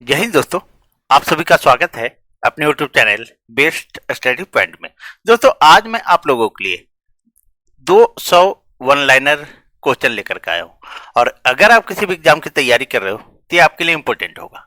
जय हिंद दोस्तों। आप सभी का स्वागत है अपने YouTube channel best study point में। दोस्तों आज मैं आप लोगों के लिए 200 वन लाइनर क्वेश्चन लेकर के आया हूँ और अगर आप किसी भी एग्जाम की तैयारी कर रहे हो तो ये आपके लिए इम्पोर्टेंट होगा।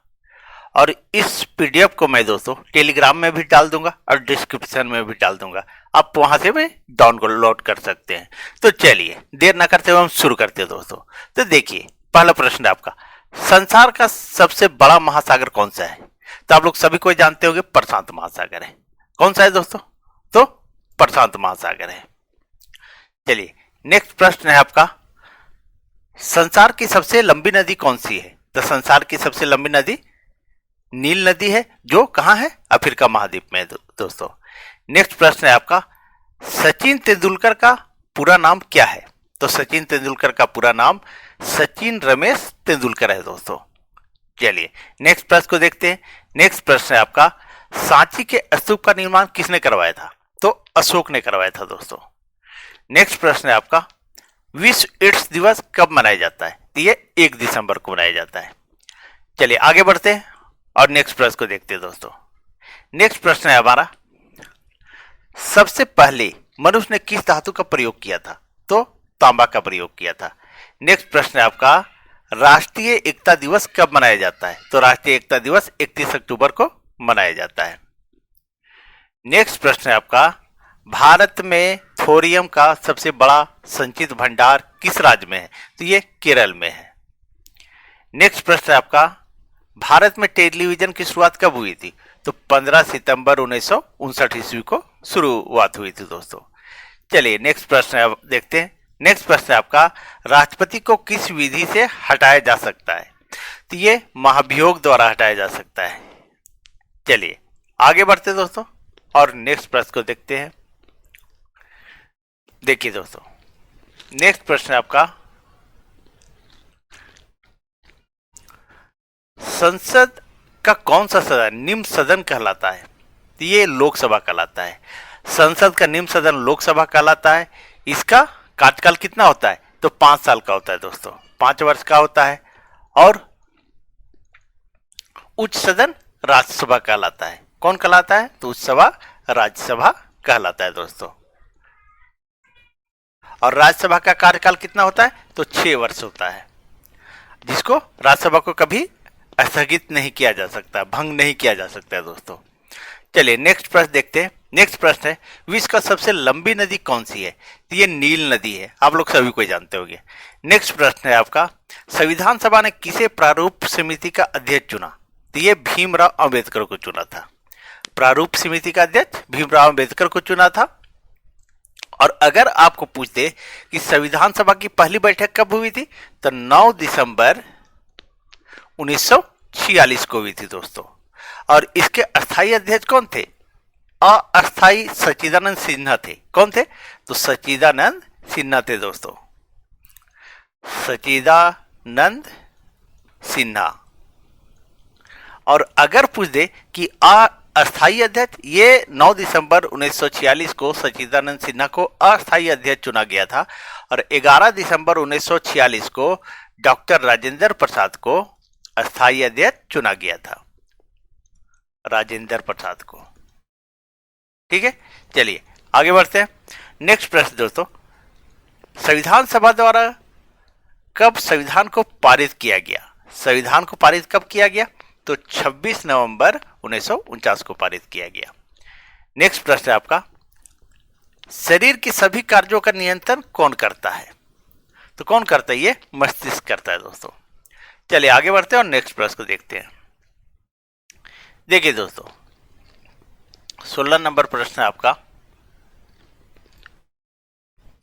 और इस पीडीएफ को मैं दोस्तों टेलीग्राम में भी डाल दूंगा और डिस्क्रिप्शन में भी डाल दूंगा, आप वहां से भी डाउनलोड कर सकते हैं। तो चलिए देर ना करते हुए हम शुरू करते हैं दोस्तों। तो देखिए पहला प्रश्न है आपका, संसार का सबसे बड़ा महासागर कौन सा है? तो आप लोग सभी को जानते होंगे प्रशांत महासागर है। कौन सा है दोस्तों? तो प्रशांत महासागर है। चलिए नेक्स्ट प्रश्न है आपका, संसार की सबसे लंबी नदी कौन सी है? तो संसार की सबसे लंबी नदी नील नदी है, जो कहां है? अफ्रीका महाद्वीप में दोस्तों। नेक्स्ट प्रश्न है आपका, सचिन तेंदुलकर का पूरा नाम क्या है? तो सचिन तेंदुलकर का पूरा नाम सचिन रमेश तेंदुलकर है दोस्तों। चलिए नेक्स्ट प्रश्न को देखते हैं। नेक्स्ट प्रश्न है आपका, सांची के स्तूप का निर्माण किसने करवाया था? तो अशोक ने करवाया था दोस्तों। नेक्स्ट प्रश्न है आपका, विश्व एड्स दिवस कब मनाया जाता है? तो ये 1 दिसंबर को मनाया जाता है। चलिए आगे बढ़ते हैं और नेक्स्ट प्रश्न को देखते हैं दोस्तों। नेक्स्ट प्रश्न है हमारा, सबसे पहले मनुष्य ने किस धातु का प्रयोग किया था? तो तांबा का प्रयोग किया था। नेक्स्ट प्रश्न है आपका, राष्ट्रीय एकता दिवस कब मनाया जाता है? तो राष्ट्रीय एकता दिवस 31 अक्टूबर को मनाया जाता है। नेक्स्ट प्रश्न है आपका, भारत में थोरियम का सबसे बड़ा संचित भंडार किस राज्य में है? तो ये केरल में है। नेक्स्ट प्रश्न है आपका, भारत में टेलीविजन की शुरुआत कब हुई थी? तो 15 सितंबर 1959 ईस्वी को शुरुआत हुई थी दोस्तों। चलिए नेक्स्ट प्रश्न देखते हैं। नेक्स्ट प्रश्न है आपका, राष्ट्रपति को किस विधि से हटाया जा सकता है? तो ये महाभियोग द्वारा हटाया जा सकता है। चलिए आगे बढ़ते दोस्तों और नेक्स्ट प्रश्न को देखते हैं। देखिए दोस्तों नेक्स्ट प्रश्न है आपका, संसद का कौन सा सदन निम्न सदन कहलाता है? तो ये लोकसभा कहलाता है। संसद का निम्न सदन लोकसभा कहलाता है। इसका कार्यकाल कितना होता है? तो 5 साल का होता है दोस्तों, 5 वर्ष का होता है। और उच्च सदन राज्यसभा कहलाता है। कौन कहलाता है? तो उच्च सभा राज्यसभा कहलाता है दोस्तों। और राज्यसभा का कार्यकाल कितना होता है? तो 6 वर्ष होता है, जिसको राज्यसभा को कभी स्थगित नहीं किया जा सकता, भंग नहीं किया जा सकता है दोस्तों। चलिए नेक्स्ट प्रश्न देखते हैं। नेक्स्ट प्रश्न है, विश्व का सबसे लंबी नदी कौन सी है? तो ये नील नदी है, आप लोग सभी को जानते होंगे। नेक्स्ट प्रश्न है आपका, संविधान सभा ने किसे प्रारूप समिति का अध्यक्ष चुना? तो ये भीमराव अंबेडकर को चुना था। प्रारूप समिति का अध्यक्ष भीमराव अंबेडकर को चुना था। और अगर आपको पूछते कि संविधान सभा की पहली बैठक कब हुई थी? तो 9 दिसंबर 1946 को हुई थी दोस्तों। और इसके अस्थायी अध्यक्ष कौन थे? अस्थायी सच्चिदानंद सिन्हा थे। कौन थे? तो सच्चिदानंद सिन्हा थे दोस्तों, सच्चिदानंद सिन्हा। और अगर पूछ दे कि अस्थायी अध्यक्ष, ये 9 दिसंबर 1946 को सच्चिदानंद सिन्हा को अस्थायी अध्यक्ष चुना गया था। और 11 दिसंबर 1946 को डॉक्टर राजेंद्र प्रसाद को अस्थायी अध्यक्ष चुना गया था, राजेंद्र प्रसाद को। ठीक है, चलिए आगे बढ़ते हैं। नेक्स्ट प्रश्न दोस्तों, संविधान सभा द्वारा कब संविधान को पारित किया गया? संविधान को पारित कब किया गया? तो 26 नवंबर 1949 को पारित किया गया। नेक्स्ट प्रश्न है आपका, शरीर के सभी कार्यों का नियंत्रण कौन करता है? तो कौन करता है? ये मस्तिष्क करता है दोस्तों। चलिए आगे बढ़ते हैं और नेक्स्ट प्रश्न को देखते हैं। देखिए दोस्तों 16 नंबर प्रश्न है आपका,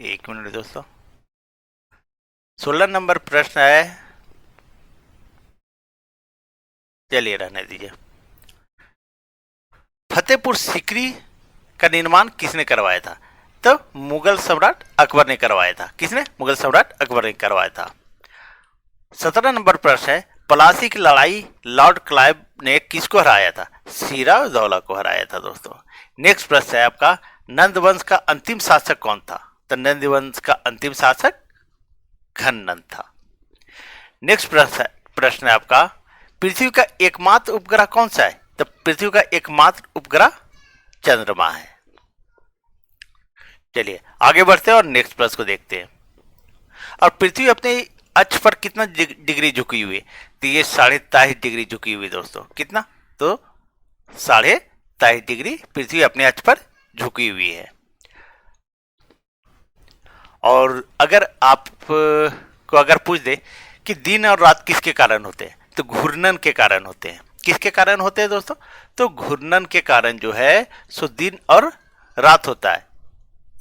एक मिनट दोस्तों, 16 नंबर प्रश्न है, चलिए रहने दीजिए। फतेहपुर सीकरी का निर्माण किसने करवाया था? तो मुगल सम्राट अकबर ने करवाया था। किसने? मुगल सम्राट अकबर ने करवाया था। 17 नंबर प्रश्न है, प्लासी की लड़ाई लॉर्ड क्लाइव ने किसको हराया था? सिराजदौला को हराया था दोस्तों। नेक्स्ट प्रश्न है आपका, नंदवंश का अंतिम शासक कौन था? तो नंदवंश का अंतिम शासक घननंद था। नेक्स्ट प्रश्न है आपका, पृथ्वी का एकमात्र उपग्रह कौन सा है? तो पृथ्वी का एकमात्र उपग्रह चंद्रमा है। चलिए आगे बढ़ते हैं और नेक्स्ट प्रश्न को देखते हैं। और पृथ्वी अपने अक्ष पर कितना डिग्री झुकी हुई है? तो ये 23.5 डिग्री झुकी हुई दोस्तों। कितना? तो 23.5 डिग्री पृथ्वी अपने अक्ष पर झुकी हुई है। और अगर आप को अगर पूछ दे कि दिन और रात किसके कारण होते हैं, तो घूर्णन के कारण होते हैं। किसके कारण होते हैं दोस्तों? तो घूर्णन के कारण जो है सो दिन और रात होता है।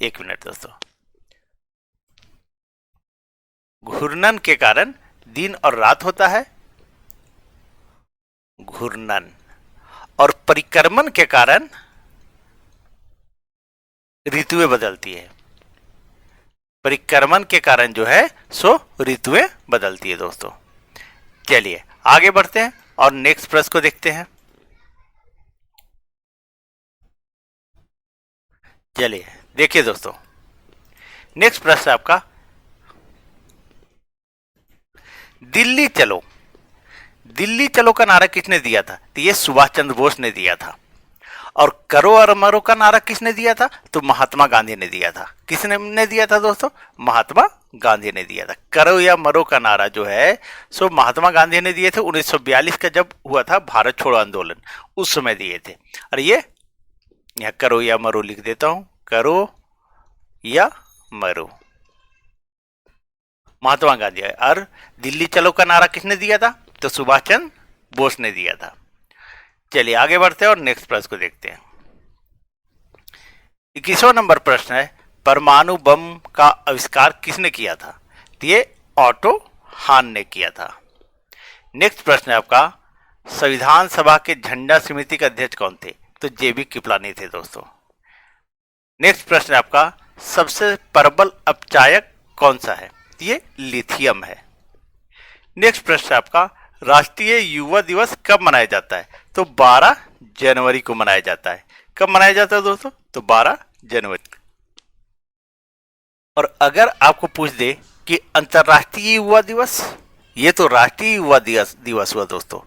एक मिनट दोस्तों, घूर्णन के कारण दिन और रात होता है, घूर्णन। और परिक्रमण के कारण ऋतुएं बदलती है। परिक्रमण के कारण जो है सो ऋतुएं बदलती है दोस्तों। चलिए आगे बढ़ते हैं और नेक्स्ट प्रश्न को देखते हैं। चलिए देखिए दोस्तों, नेक्स्ट प्रश्न आपका, दिल्ली चलो। दिल्ली चलो का नारा किसने दिया था? तो ये सुभाष चंद्र बोस ने दिया था। और करो और मरो का नारा किसने दिया था? तो महात्मा गांधी ने दिया था। किसने दिया था दोस्तों? महात्मा गांधी ने दिया था। करो या मरो का नारा जो है सो महात्मा गांधी ने दिए थे 1942 का जब हुआ था भारत छोड़ो आंदोलन, उस समय दिए थे। और ये यहाँ करो या मरो लिख देता हूं, करो या मरो, महात्मा गांधी। और दिल्ली चलो का नारा किसने दिया था? तो सुभाष चंद्र बोस ने दिया था। चलिए आगे बढ़ते हैं और नेक्स्ट प्रश्न को देखते हैं। 21वां नंबर प्रश्न है, परमाणु बम का आविष्कार किसने किया था? तो ये ऑटो हान ने किया था। नेक्स्ट प्रश्न है आपका, संविधान सभा के झंडा समिति के अध्यक्ष कौन थे? तो जेबी कृपलानी थे दोस्तों। नेक्स्ट प्रश्न है आपका, सबसे प्रबल अपचायक कौन सा है? ये लिथियम है। नेक्स्ट प्रश्न है आपका, राष्ट्रीय युवा दिवस कब मनाया जाता है? तो 12 जनवरी को मनाया जाता है। कब मनाया जाता है दोस्तों? तो 12 जनवरी। और अगर आपको पूछ दे कि अंतरराष्ट्रीय युवा दिवस, ये तो राष्ट्रीय युवा दिवस हुआ दोस्तों,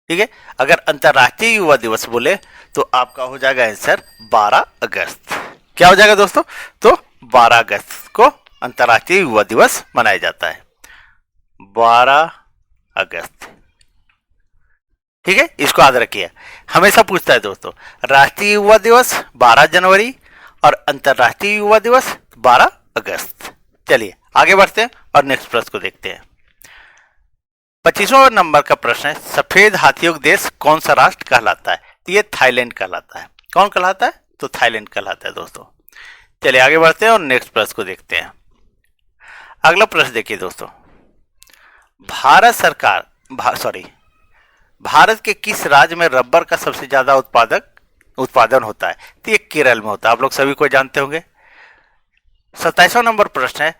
ठीक है। अगर अंतरराष्ट्रीय युवा दिवस बोले तो आपका हो जाएगा आंसर 12 अगस्त। क्या हो जाएगा दोस्तों? तो 12 अगस्त को अंतरराष्ट्रीय युवा दिवस मनाया जाता है, 12 अगस्त। ठीक है, इसको याद रखिए, हमेशा पूछता है दोस्तों। राष्ट्रीय युवा दिवस 12 जनवरी और अंतरराष्ट्रीय युवा दिवस 12 अगस्त। चलिए आगे बढ़ते हैं और नेक्स्ट प्रश्न को देखते हैं। 25वां नंबर का प्रश्न है, सफेद हाथियों का देश कौन सा राष्ट्र कहलाता है? तो ये थाईलैंड कहलाता है। कौन कहलाता है? तो थाईलैंड कहलाता है दोस्तों। चलिए आगे बढ़ते हैं और नेक्स्ट प्रश्न को देखते हैं। अगला प्रश्न देखिए दोस्तों, भारत सरकार भारत के किस राज्य में रबर का सबसे ज्यादा उत्पादन होता है? तो ये केरल में होता है, आप लोग सभी को जानते होंगे। 27वां नंबर प्रश्न है,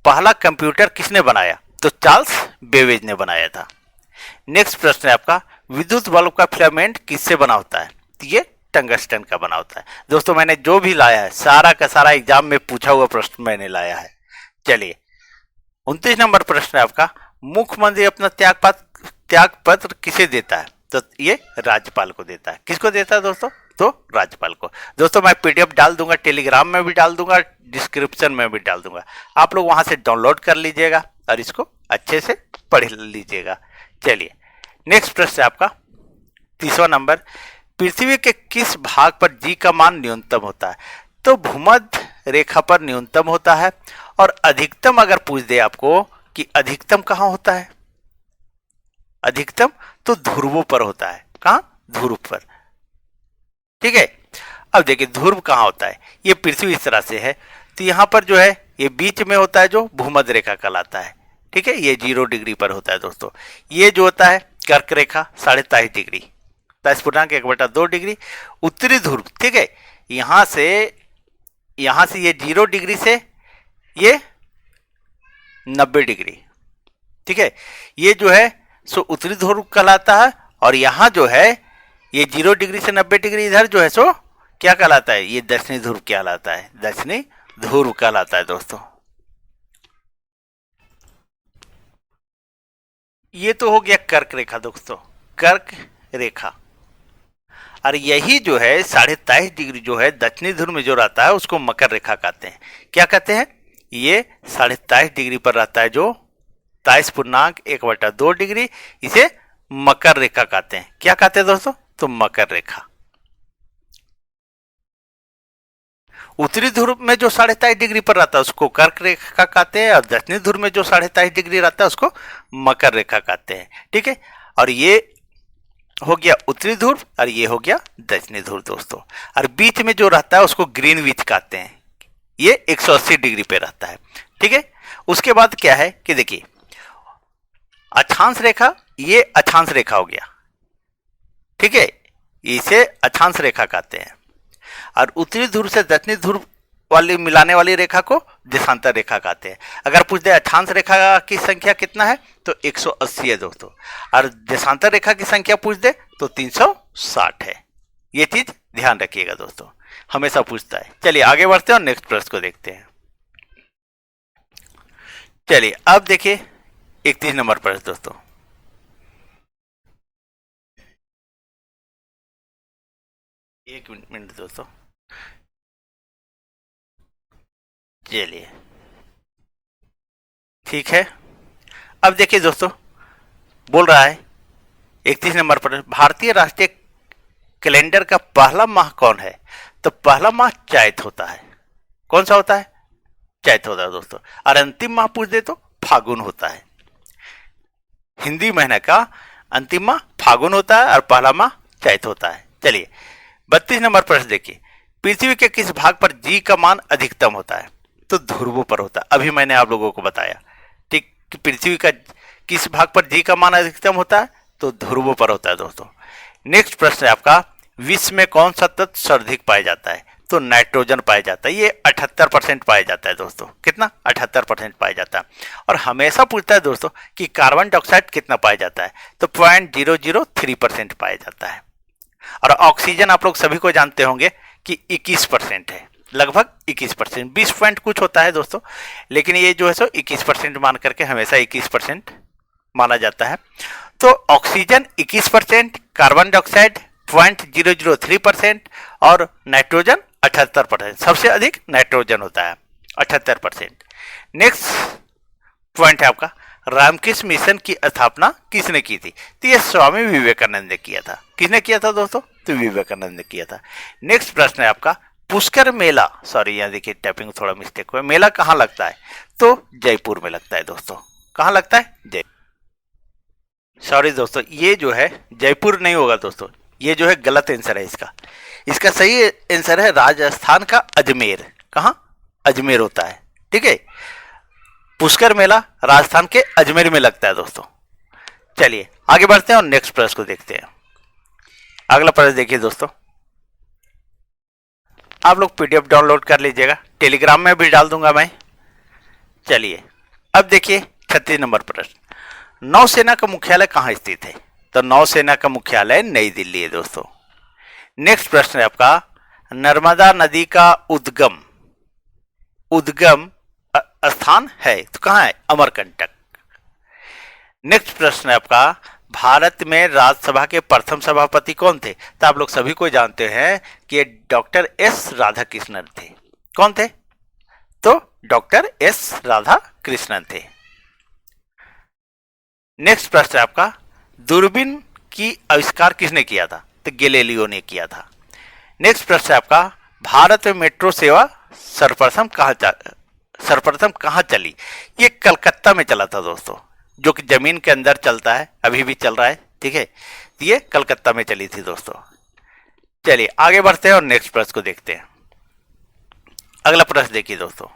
पहला कंप्यूटर किसने बनाया? तो चार्ल्स बेबेज ने बनाया था। नेक्स्ट प्रश्न है आपका, विद्युत बल्ब का फिलामेंट किससे बना होता है? तो ये टंगस्टन का बना होता है। दोस्तों मैंने जो भी लाया है सारा का सारा एग्जाम में पूछा हुआ प्रश्न मैंने लाया है। चलिए 29 नंबर प्रश्न है आपका, मुख्यमंत्री अपना त्याग पत्र किसे देता है? तो ये राज्यपाल को देता है। किसको देता है दोस्तों? तो राज्यपाल को। दोस्तों मैं पीडीएफ डाल दूंगा, टेलीग्राम में भी डाल दूंगा, डिस्क्रिप्शन में भी डाल दूंगा, आप लोग वहां से डाउनलोड कर लीजिएगा और इसको अच्छे से पढ़ लीजिएगा। चलिए नेक्स्ट प्रश्न है आपका 30वां नंबर, पृथ्वी के किस भाग पर जी का मान न्यूनतम होता है? तो भूमध्य रेखा पर न्यूनतम होता है। और अधिकतम अगर पूछ दे आपको कि अधिकतम कहां होता है? अधिकतम तो ध्रुवों पर होता है। कहां? ध्रुव पर। ठीक है, अब देखिए ध्रुव कहां होता है। ये पृथ्वी इस तरह से है तो यहां पर जो है ये बीच में होता है जो भूमध्य रेखा कहलाता है। ठीक है, ये 0 डिग्री पर होता है दोस्तों। ये जो होता है कर्क रेखा 23.5 डिग्री, 23.1/2 डिग्री उत्तरी ध्रुव। ठीक है, यहां से ये 0 डिग्री से ये 90 डिग्री। ठीक है, ये जो है सो उत्तरी ध्रुव कहलाता है। और यहां जो है ये 0 डिग्री से 90 डिग्री इधर जो है सो क्या कहलाता है? ये दक्षिणी ध्रुव कहलाता है, दक्षिणी ध्रुव कहलाता है दोस्तों। ये तो हो गया कर्क रेखा दोस्तों, कर्क रेखा। और यही जो है 23.5 डिग्री जो है दक्षिणी ध्रुव में जो रहता है उसको मकर रेखा कहते हैं। क्या कहते हैं? ये 23.5 डिग्री पर रहता है जो 23.1/2 डिग्री, इसे मकर रेखा कहते हैं। क्या कहते हैं दोस्तों? तो मकर रेखा। उत्तरी ध्रुव में जो 23.5 डिग्री पर रहता है उसको कर्क रेखा कहते हैं, और दक्षिणी ध्रुव में जो 23.5 डिग्री रहता है उसको मकर रेखा कहते हैं। ठीक है, और ये हो गया उत्तरी ध्रुव और ये हो गया दक्षिणी ध्रुव दोस्तों। और बीच में जो रहता है उसको ग्रीनविच कहते हैं, ये 180 डिग्री पे रहता है। ठीक है, उसके बाद क्या है कि देखिए अक्षांश रेखा, ये अक्षांश रेखा हो गया। ठीक है, इसे अक्षांश रेखा कहते हैं। और उत्तरी ध्रुव से दक्षिणी ध्रुव वाली मिलाने वाली रेखा को देशांतर रेखा कहते हैं। अगर पूछ दे अक्षांश रेखा की संख्या कितना है तो 180 है दोस्तों, और देशांतर रेखा की संख्या पूछ दे तो 360 है। ये चीज ध्यान रखिएगा दोस्तों, हमेशा पूछता है। चलिए आगे बढ़ते हैं और नेक्स्ट प्रश्न को देखते हैं। चलिए अब देखिए 31 नंबर प्रश्न दोस्तों। एक मिनट दोस्तों, चलिए ठीक है। अब देखिए दोस्तों, बोल रहा है 31 नंबर पर भारतीय राष्ट्रीय कैलेंडर का पहला माह कौन है? तो पहला माह चैत होता है। कौन सा होता है? चैत होता है दोस्तों। और अंतिम माह पूछ दे तो फागुन होता है। हिंदी महीने का अंतिम माह फागुन होता है और पहला माह चैत होता है। चलिए 32 नंबर प्रश्न देखिए, पृथ्वी के किस भाग पर जी का मान अधिकतम होता है? तो ध्रुवों पर होता है। अभी मैंने आप लोगों को बताया ठीक कि पृथ्वी का किस भाग पर जी का मान अधिकतम होता है? तो ध्रुवों पर होता है दोस्तों। नेक्स्ट प्रश्न है आपका, विश्व में कौन सा तत्व सर्वाधिक पाया जाता है? तो नाइट्रोजन पाया जाता है। ये 78% पाया जाता है दोस्तों। कितना? 78% पाया जाता है। और हमेशा पूछता है दोस्तों कि कार्बन डाइऑक्साइड कितना पाया जाता है? तो 0.003% पाया जाता है। और ऑक्सीजन आप लोग सभी को जानते होंगे कि 21% है, लगभग 21%। 20 पॉइंट कुछ होता है दोस्तों, लेकिन ये जो है सो 21% मान करके हमेशा 21% माना जाता है। तो ऑक्सीजन 21%, कार्बन डाइऑक्साइड 0.003% और नाइट्रोजन 78%। सबसे अधिक नाइट्रोजन होता है 78%। नेक्स्ट पॉइंट है आपका, रामकृष्ण मिशन की स्थापना किसने की थी? तो ये स्वामी विवेकानंद ने किया था। किसने किया था दोस्तों? तो विवेकानंद ने किया था। नेक्स्ट प्रश्न है आपका, पुष्कर मेला, सॉरी यहाँ देखिए टाइपिंग थोड़ा मिस्टेक हुआ, मेला कहाँ लगता है? तो जयपुर में लगता है दोस्तों। कहाँ लगता है? सॉरी दोस्तों, ये जो है जयपुर नहीं होगा दोस्तों, ये जो है गलत आंसर है इसका। इसका सही आंसर है राजस्थान का अजमेर। कहाँ? अजमेर होता है। ठीक है, पुष्कर मेला राजस्थान के अजमेर में लगता है दोस्तों। चलिए आगे बढ़ते हैं और नेक्स्ट प्रश्न को देखते हैं। अगला प्रश्न देखिए दोस्तों, आप लोग पीडीएफ डाउनलोड कर लीजिएगा, टेलीग्राम में भी डाल दूंगा मैं। चलिए अब देखिए 36 नंबर प्रश्न, नौसेना का मुख्यालय कहाँ स्थित है? तो नौसेना का मुख्यालय नई दिल्ली है दोस्तों। नेक्स्ट प्रश्न है आपका, नर्मदा नदी का उद्गम स्थान है तो कहाँ है? अमरकंटक। नेक्स्ट प्रश्न है आपका, भारत में राज्यसभा के प्रथम सभापति कौन थे? तो आप लोग सभी को जानते हैं कि ये डॉक्टर एस राधाकृष्णन थे। कौन थे? तो डॉक्टर एस राधाकृष्णन थे। नेक्स्ट प्रश्न है आपका, दूरबीन की आविष्कार किसने किया था? तो गैलीलियो ने किया था। नेक्स्ट प्रश्न है आपका, भारत में मेट्रो सेवा सर्वप्रथम कहाँ चली? ये कलकत्ता में चला था दोस्तों, जो कि जमीन के अंदर चलता है, अभी भी चल रहा है। ठीक है, ये कलकत्ता में चली थी दोस्तों। चलिए आगे बढ़ते हैं और नेक्स्ट प्रश्न को देखते हैं। अगला प्रश्न देखिए दोस्तों,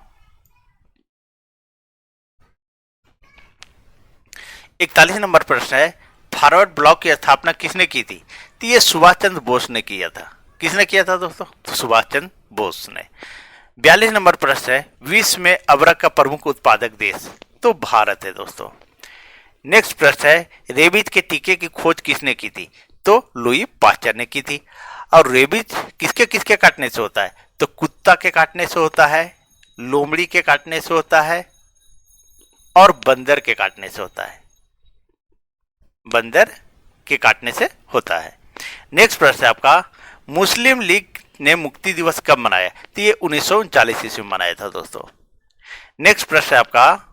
41 नंबर प्रश्न है, फॉरवर्ड ब्लॉक की स्थापना किसने की थी? तो ये सुभाष चंद्र बोस ने किया था। किसने किया था दोस्तों? तो सुभाष चंद्र बोस ने। 42 नंबर प्रश्न है, विश्व में अबरक का प्रमुख उत्पादक देश? तो भारत है दोस्तों। नेक्स्ट प्रश्न है, रेबीज के टीके की खोज किसने की थी? तो लुई पास्चर ने की थी। और रेबीज किसके किसके काटने से होता है? तो कुत्ता के काटने से होता है, लोमड़ी के काटने से होता है और बंदर के काटने से होता है। बंदर के काटने से होता है। नेक्स्ट प्रश्न है आपका, मुस्लिम लीग ने मुक्ति दिवस कब मनाया? तो ये 1939 ईस्वी में मनाया था दोस्तों। नेक्स्ट प्रश्न है आपका,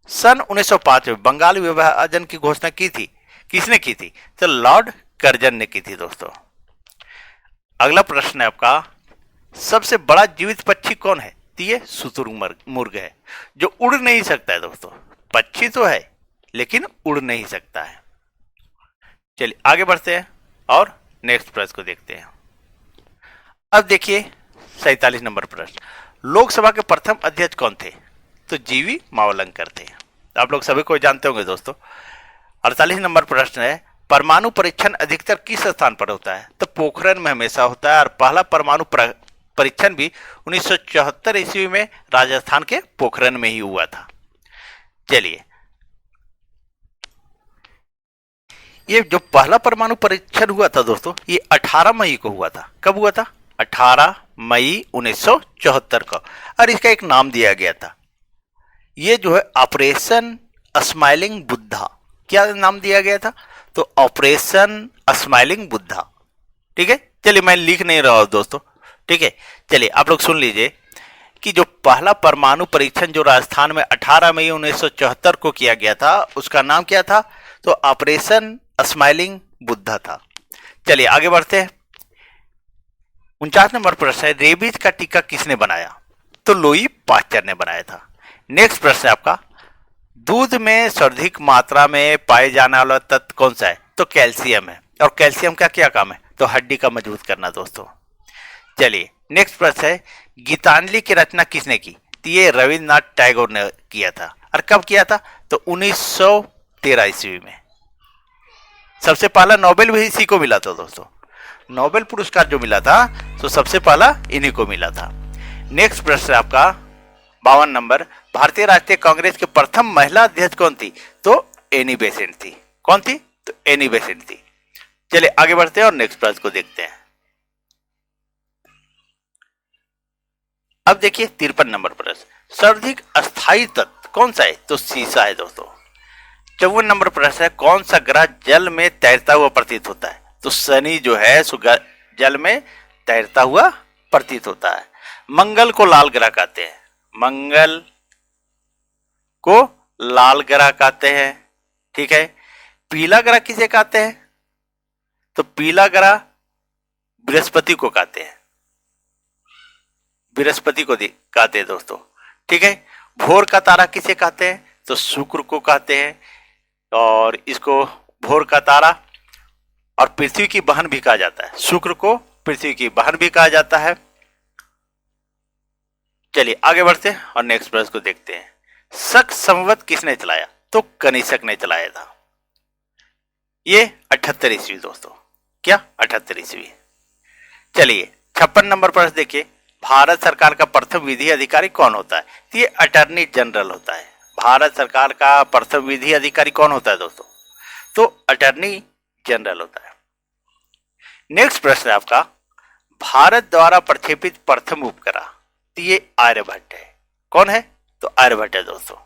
सन 1905 में बंगाल विभाजन की घोषणा की थी, किसने की थी? तो लॉर्ड कर्जन ने की थी दोस्तों। अगला प्रश्न है आपका, सबसे बड़ा जीवित पक्षी कौन है? तो ये शुतुरमुर्ग है, जो उड़ नहीं सकता है दोस्तों। पक्षी तो है लेकिन उड़ नहीं सकता है। चलिए आगे बढ़ते हैं और नेक्स्ट प्रश्न को देखते हैं। अब देखिए 47 नंबर प्रश्न, लोकसभा के प्रथम अध्यक्ष कौन थे? तो जीवी मावलंकर थे। आप लोग सभी को जानते होंगे दोस्तों। 48 नंबर प्रश्न है, परमाणु परीक्षण अधिकतर किस स्थान पर होता है? तो पोखरण में हमेशा होता है, और पहला परमाणु परीक्षण भी 1974 ईस्वी में राजस्थान के पोखरण में ही हुआ था। चलिए, ये जो पहला परमाणु परीक्षण हुआ था दोस्तों, ये 18 मई को हुआ था। कब हुआ था? 18 मई 1974 को, और इसका एक नाम दिया गया था, ये जो है ऑपरेशन स्माइलिंग बुद्धा। क्या नाम दिया गया था? तो ऑपरेशन स्माइलिंग बुद्धा। ठीक है, चलिए मैं लिख नहीं रहा हूं दोस्तों। ठीक है, चलिए आप लोग सुन लीजिए कि जो पहला परमाणु परीक्षण जो राजस्थान में 18 मई 1974 को किया गया था, उसका नाम क्या था? तो ऑपरेशन स्माइलिंग बुद्धा था। चलिए आगे बढ़ते हैं। 49 नंबर प्रश्न है, रेबीज का टीका किसने बनाया? तो लुई पास्चर ने बनाया था। नेक्स्ट प्रश्न है आपका, दूध में सर्वाधिक मात्रा में पाए जाने वाला तत्व कौन सा है? तो कैल्शियम है। और कैल्शियम का क्या काम है? तो हड्डी का मजबूत करना दोस्तों। चलिए नेक्स्ट प्रश्न है, गीतांजलि की रचना किसने की? तो ये रविन्द्रनाथ टैगोर ने किया था। और कब किया था? तो 1913 ईस्वी में। सबसे पहला नोबेल भी इसी को मिला था दोस्तों। नोबेल पुरस्कार जो मिला था तो सबसे पहला इन्हीं को मिला था। नेक्स्ट प्रश्न है आपका 52 नंबर, भारतीय राष्ट्रीय कांग्रेस के प्रथम महिला अध्यक्ष कौन थी? तो एनी बेसेंट थी। कौन थी? तो एनी बेसेंट थी। चलिए आगे बढ़ते हैं और नेक्स्ट प्रश्न को देखते हैं। अब देखिए 53 नंबर प्रश्न, सर्वाधिक अस्थायी तत्व कौन सा है? तो सीसा है दोस्तों। 54 नंबर प्रश्न है, कौन सा ग्रह जल में तैरता हुआ प्रतीत होता है? तो शनि जो है जल में तैरता हुआ प्रतीत होता है। मंगल को लाल ग्रह कहते हैं। मंगल को लाल ग्रह कहते हैं। ठीक है, पीला ग्रह किसे कहते हैं? तो पीला ग्रह बृहस्पति को कहते हैं। बृहस्पति को कहते हैं दोस्तों। ठीक है, भोर का तारा किसे कहते हैं? तो शुक्र को कहते हैं। और इसको भोर का तारा और पृथ्वी की बहन भी कहा जाता है। शुक्र को पृथ्वी की बहन भी कहा जाता है। चलिए आगे बढ़ते हैं और नेक्स्ट प्रश्न को देखते हैं। शक संवत किसने चलाया? तो कनिष्क ने चलाया था। ये 78 ईस्वी दोस्तों। क्या? 78 ईस्वी। चलिए 56 नंबर प्रश्न देखिए, भारत सरकार का प्रथम विधि अधिकारी कौन होता है? तो ये अटॉर्नी जनरल होता है। भारत सरकार का प्रथम विधि अधिकारी कौन होता है दोस्तों? तो अटॉर्नी जनरल होता है। नेक्स्ट प्रश्न है आपका, भारत द्वारा प्रक्षेपित प्रथम उपग्रह, तो ये आर्यभट्ट है। कौन है? तो आर्यभट्ट है दोस्तों।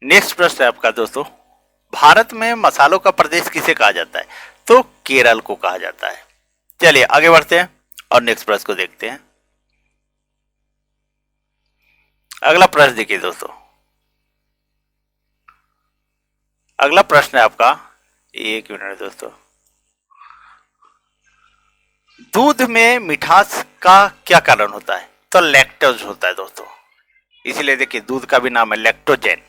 नेक्स्ट प्रश्न है आपका दोस्तों, भारत में मसालों का प्रदेश किसे कहा जाता है? तो केरल को कहा जाता है। चलिए आगे बढ़ते हैं और नेक्स्ट प्रश्न को देखते हैं। अगला प्रश्न देखिए दोस्तों। अगला प्रश्न है आपका, एक मिनट दोस्तों, दूध में मिठास का क्या कारण होता है? तो लैक्टोज होता है दोस्तों। इसीलिए देखिए दूध का भी नाम है लैक्टोजेन।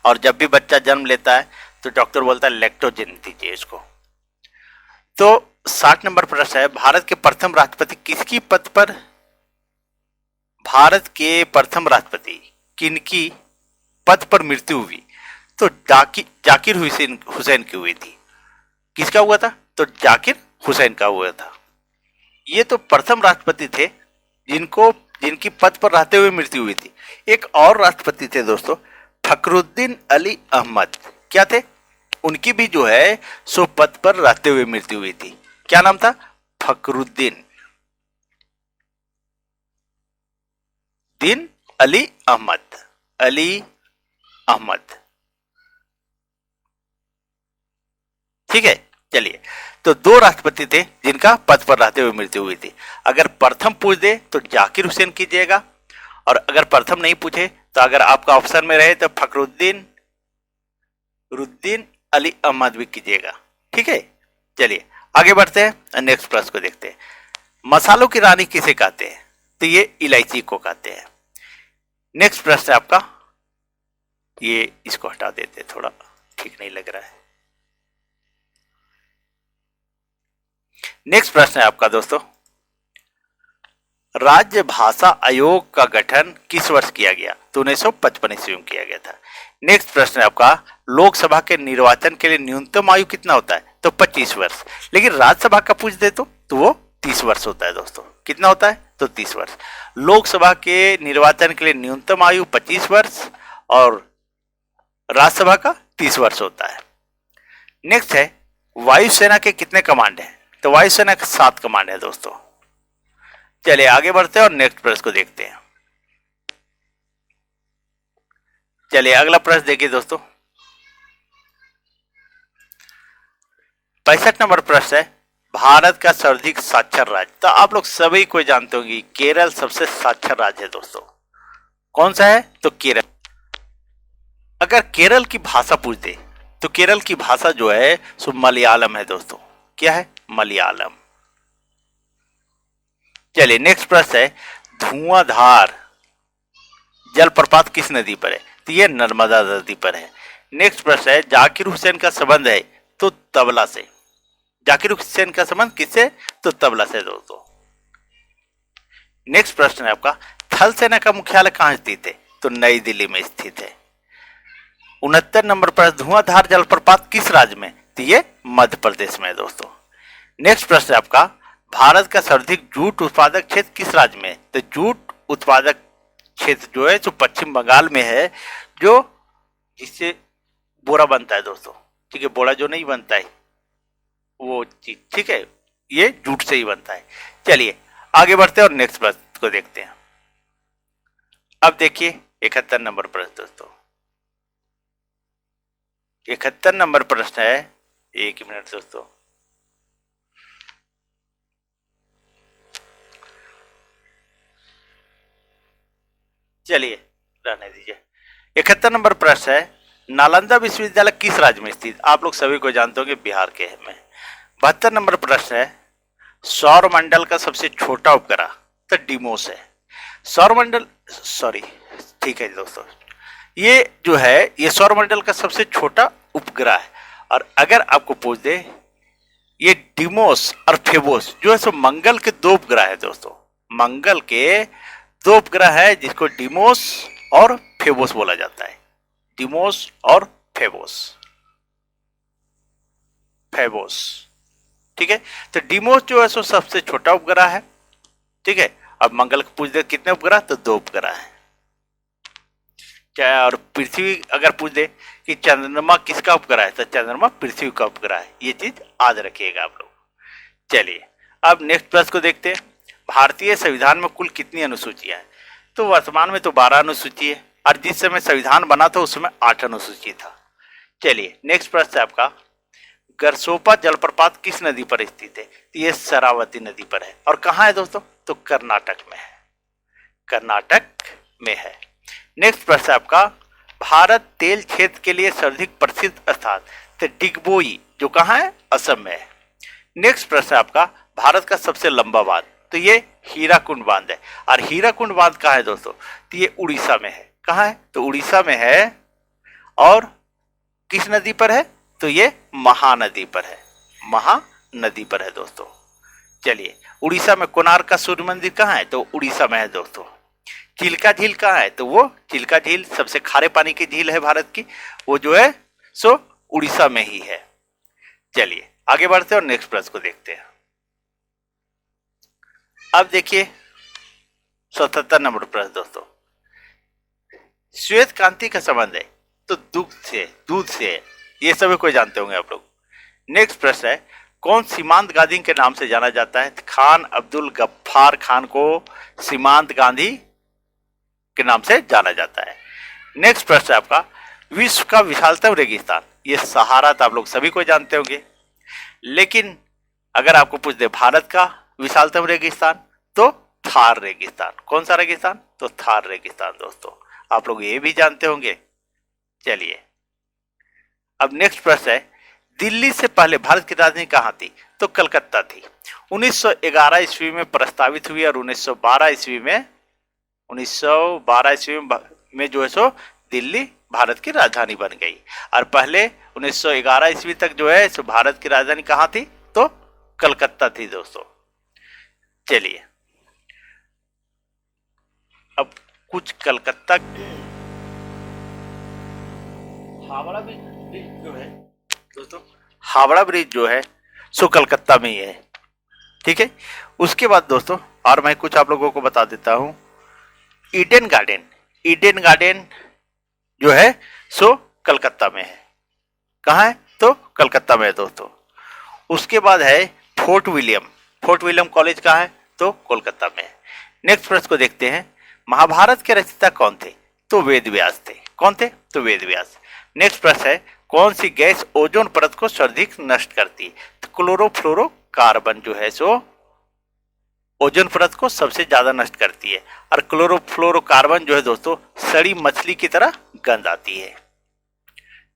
और जब भी बच्चा जन्म लेता है तो डॉक्टर बोलता है लैक्टोजेन दीजिए इसको। तो 60 नंबर प्रश्न है, भारत के प्रथम राष्ट्रपति किसकी पद पर, भारत के प्रथम राष्ट्रपति किनकी पद पर मृत्यु हुई? तो जाकिर हुसैन की हुई थी। किसका हुआ था? तो जाकिर हुसैन का हुआ था। ये तो प्रथम राष्ट्रपति थे जिनकी पद पर रहते हुए मृत्यु हुई थी। एक और राष्ट्रपति थे दोस्तों, फखरुद्दीन अली अहमद। क्या थे? उनकी भी जो है सो पद पर रहते हुए मृत्यु हुई थी। क्या नाम था? फखरुद्दीन अली अहमद। ठीक है। चलिए, तो दो राष्ट्रपति थे जिनका पद पर रहते हुए मृत्यु हुई थी। अगर प्रथम पूछ दे तो जाकिर हुसैन कीजिएगा, और अगर प्रथम नहीं पूछे तो अगर आपका ऑप्शन में रहे तो फखरुद्दीन रुद्दीन अली अहमद भी कीजिएगा। ठीक है। चलिए आगे बढ़ते हैं, नेक्स्ट प्रश्न को देखते हैं। मसालों की रानी किसे कहते हैं? तो ये इलायची को कहते हैं। नेक्स्ट प्रश्न है आपका, ये इसको हटा देते, थोड़ा ठीक नहीं लग रहा है। नेक्स्ट प्रश्न है आपका दोस्तों, राज्य भाषा आयोग का गठन किस वर्ष किया गया? तो 1955 ईस्वी में किया गया था। नेक्स्ट प्रश्न है आपका, लोकसभा के निर्वाचन के लिए न्यूनतम आयु कितना होता है? तो 25 वर्ष। लेकिन राज्यसभा का पूछ दे तो वो 30 वर्ष होता है दोस्तों। कितना होता है? तो 30 वर्ष। लोकसभा के निर्वाचन के लिए न्यूनतम आयु 25 वर्ष और राज्यसभा का 30 वर्ष होता है। नेक्स्ट है, वायुसेना के कितने कमांड हैं? तो वायुसेना के 7 कमांड है दोस्तों। चलिए आगे बढ़ते हैं और नेक्स्ट प्रश्न को देखते हैं। चलिए अगला प्रश्न देखिए दोस्तों, 65 नंबर प्रश्न है, भारत का सर्वाधिक साक्षर राज्य। तो आप लोग सभी को जानते होंगे केरल सबसे साक्षर राज्य है दोस्तों। कौन सा है? तो केरल। अगर केरल की भाषा पूछ दे तो केरल की भाषा जो है सो मलयालम है दोस्तों। क्या है? मलयालम। चलिए नेक्स्ट प्रश्न है, धुआंधार जलप्रपात किस नदी पर है? तो ये नर्मदा नदी पर है। नेक्स्ट प्रश्न है, जाकिर हुसैन का संबंध है? तो तबला से। जाकिर हुसैन का संबंध किससे? तो तबला से दोस्तों। नेक्स्ट प्रश्न है आपका, थल सेना का मुख्यालय कहां स्थित है? तो नई दिल्ली में स्थित है। 69 नंबर प्रश्न, धुआंधार जलप्रपात किस राज्य में? तो ये मध्य प्रदेश में है दोस्तों। नेक्स्ट प्रश्न है आपका, भारत का सर्वाधिक जूट उत्पादक क्षेत्र किस राज्य में? तो जूट उत्पादक क्षेत्र जो है जो पश्चिम बंगाल में है, जो जिससे बोरा बनता है दोस्तों। ठीक है, बोरा जो नहीं बनता है वो चीज, ठीक है, ये जूट से ही बनता है। चलिए आगे बढ़ते हैं और नेक्स्ट प्रश्न को देखते हैं। अब देखिए 71 नंबर प्रश्न दोस्तों। 71 नंबर प्रश्न है, एक मिनट दोस्तों। चलिए रहने दीजिए। 71 नंबर प्रश्न है, नालंदा विश्वविद्यालय किस राज्य में स्थित? आप लोग सभी को जानते होंगे बिहार के में। 72 नंबर प्रश्न है, सौर मंडल का सबसे छोटा उपग्रह? तो डिमोस है। सौर मंडल, सॉरी, ठीक है दोस्तों, ये जो है ये सौर मंडल का सबसे छोटा उपग्रह है। और अगर आपको पूछ दे, ये डिमोस और फेबोस जो है सो मंगल के 2 उपग्रह है दोस्तों। मंगल के 2 उपग्रह है जिसको डिमोस और फेबोस बोला जाता है। डिमोस और फेबोस, फेबोस, ठीक है। तो डिमोस जो है सो सबसे छोटा उपग्रह है। ठीक है, अब मंगल को पूछ दे कितने उपग्रह? तो 2 उपग्रह है। क्या, और पृथ्वी अगर पूछ दे कि चंद्रमा किसका उपग्रह है? तो चंद्रमा पृथ्वी का उपग्रह है। ये चीज याद रखिएगा आप लोग। चलिए अब नेक्स्ट प्रश्न को देखते हैं, भारतीय संविधान में कुल कितनी अनुसूचियां हैं? तो वर्तमान में तो 12 अनुसूची है, और जिस समय संविधान बना था उस समय 8 अनुसूची था। चलिए नेक्स्ट प्रश्न है आपका, गरसोपा जलप्रपात किस नदी पर स्थित है? तो ये शरावती नदी पर है। और कहाँ है दोस्तों? तो कर्नाटक में है। कर्नाटक में है। नेक्स्ट प्रश्न है आपका, भारत तेल क्षेत्र के लिए सर्वाधिक प्रसिद्ध स्थान? तो डिगबोई, जो कहाँ है? असम में है। नेक्स्ट प्रश्न है आपका, भारत का सबसे लंबा बांध? तो ये हीराकुंड बांध है। और हीराकुंड बांध कहाँ है दोस्तों? तो ये उड़ीसा में है। कहाँ है? तो उड़ीसा में है। और किस नदी पर है? तो ये महानदी पर है। महानदी पर है दोस्तों। चलिए, उड़ीसा में कोणार्क का सूर्य मंदिर कहाँ है? तो उड़ीसा में है दोस्तों। चिल्का झील कहाँ है? तो वो चिल्का झील सबसे खारे पानी की झील है भारत की, वो जो है सो उड़ीसा में ही है। चलिए आगे बढ़ते हैं और नेक्स्ट प्रश्न को देखते हैं। अब देखिए 77 नंबर प्रश्न दोस्तों, श्वेत क्रांति का संबंध है? तो दूध से है। ये सभी कोई जानते होंगे आप लोग। नेक्स्ट प्रश्न है, कौन सीमांत गांधी के नाम से जाना जाता है? खान अब्दुल गफ्फार खान को सीमांत गांधी के नाम से जाना जाता है। नेक्स्ट प्रश्न है आपका, विश्व का विशालतम रेगिस्तान? ये सहारा, तो आप लोग सभी को जानते होंगे। लेकिन अगर आपको पूछ दे भारत का विशालतम रेगिस्तान तो थार रेगिस्तान। कौन सा रेगिस्तान? तो थार रेगिस्तान दोस्तों, आप लोग ये भी जानते होंगे। चलिए अब नेक्स्ट प्रश्न है, दिल्ली से पहले भारत की राजधानी कहाँ थी? तो कलकत्ता थी। 1911 ईस्वी में प्रस्तावित हुई और 1912 ईस्वी में जो है सो दिल्ली भारत की राजधानी बन गई। और पहले 1911 ईस्वी तक जो है सो भारत की राजधानी कहाँ थी? तो कलकत्ता थी दोस्तों। चलिए अब कुछ कलकत्ता हावड़ा ब्रिज जो है दोस्तों, हावड़ा ब्रिज जो है सो कलकत्ता में ही है। ठीक है, उसके बाद दोस्तों और मैं कुछ आप लोगों को बता देता हूं। ईडन गार्डन जो है सो कलकत्ता में है। कहाँ है? तो कलकत्ता में है दोस्तों। उसके बाद है फोर्ट विलियम कॉलेज कहाँ है? तो कोलकाता में है। नेक्स्ट प्रश्न को देखते हैं, महाभारत के रचयिता कौन थे? तो वेद व्यास थे। कौन थे? तो वेद व्यास। नेक्स्ट प्रश्न है, कौन सी गैस ओजोन परत को सर्वाधिक नष्ट करती है? तो क्लोरोफ्लोरोकार्बन जो है सो ओजोन परत को सबसे ज्यादा नष्ट करती है। और क्लोरोफ्लोरोकार्बन जो है दोस्तों सड़ी मछली की तरह गंध आती है।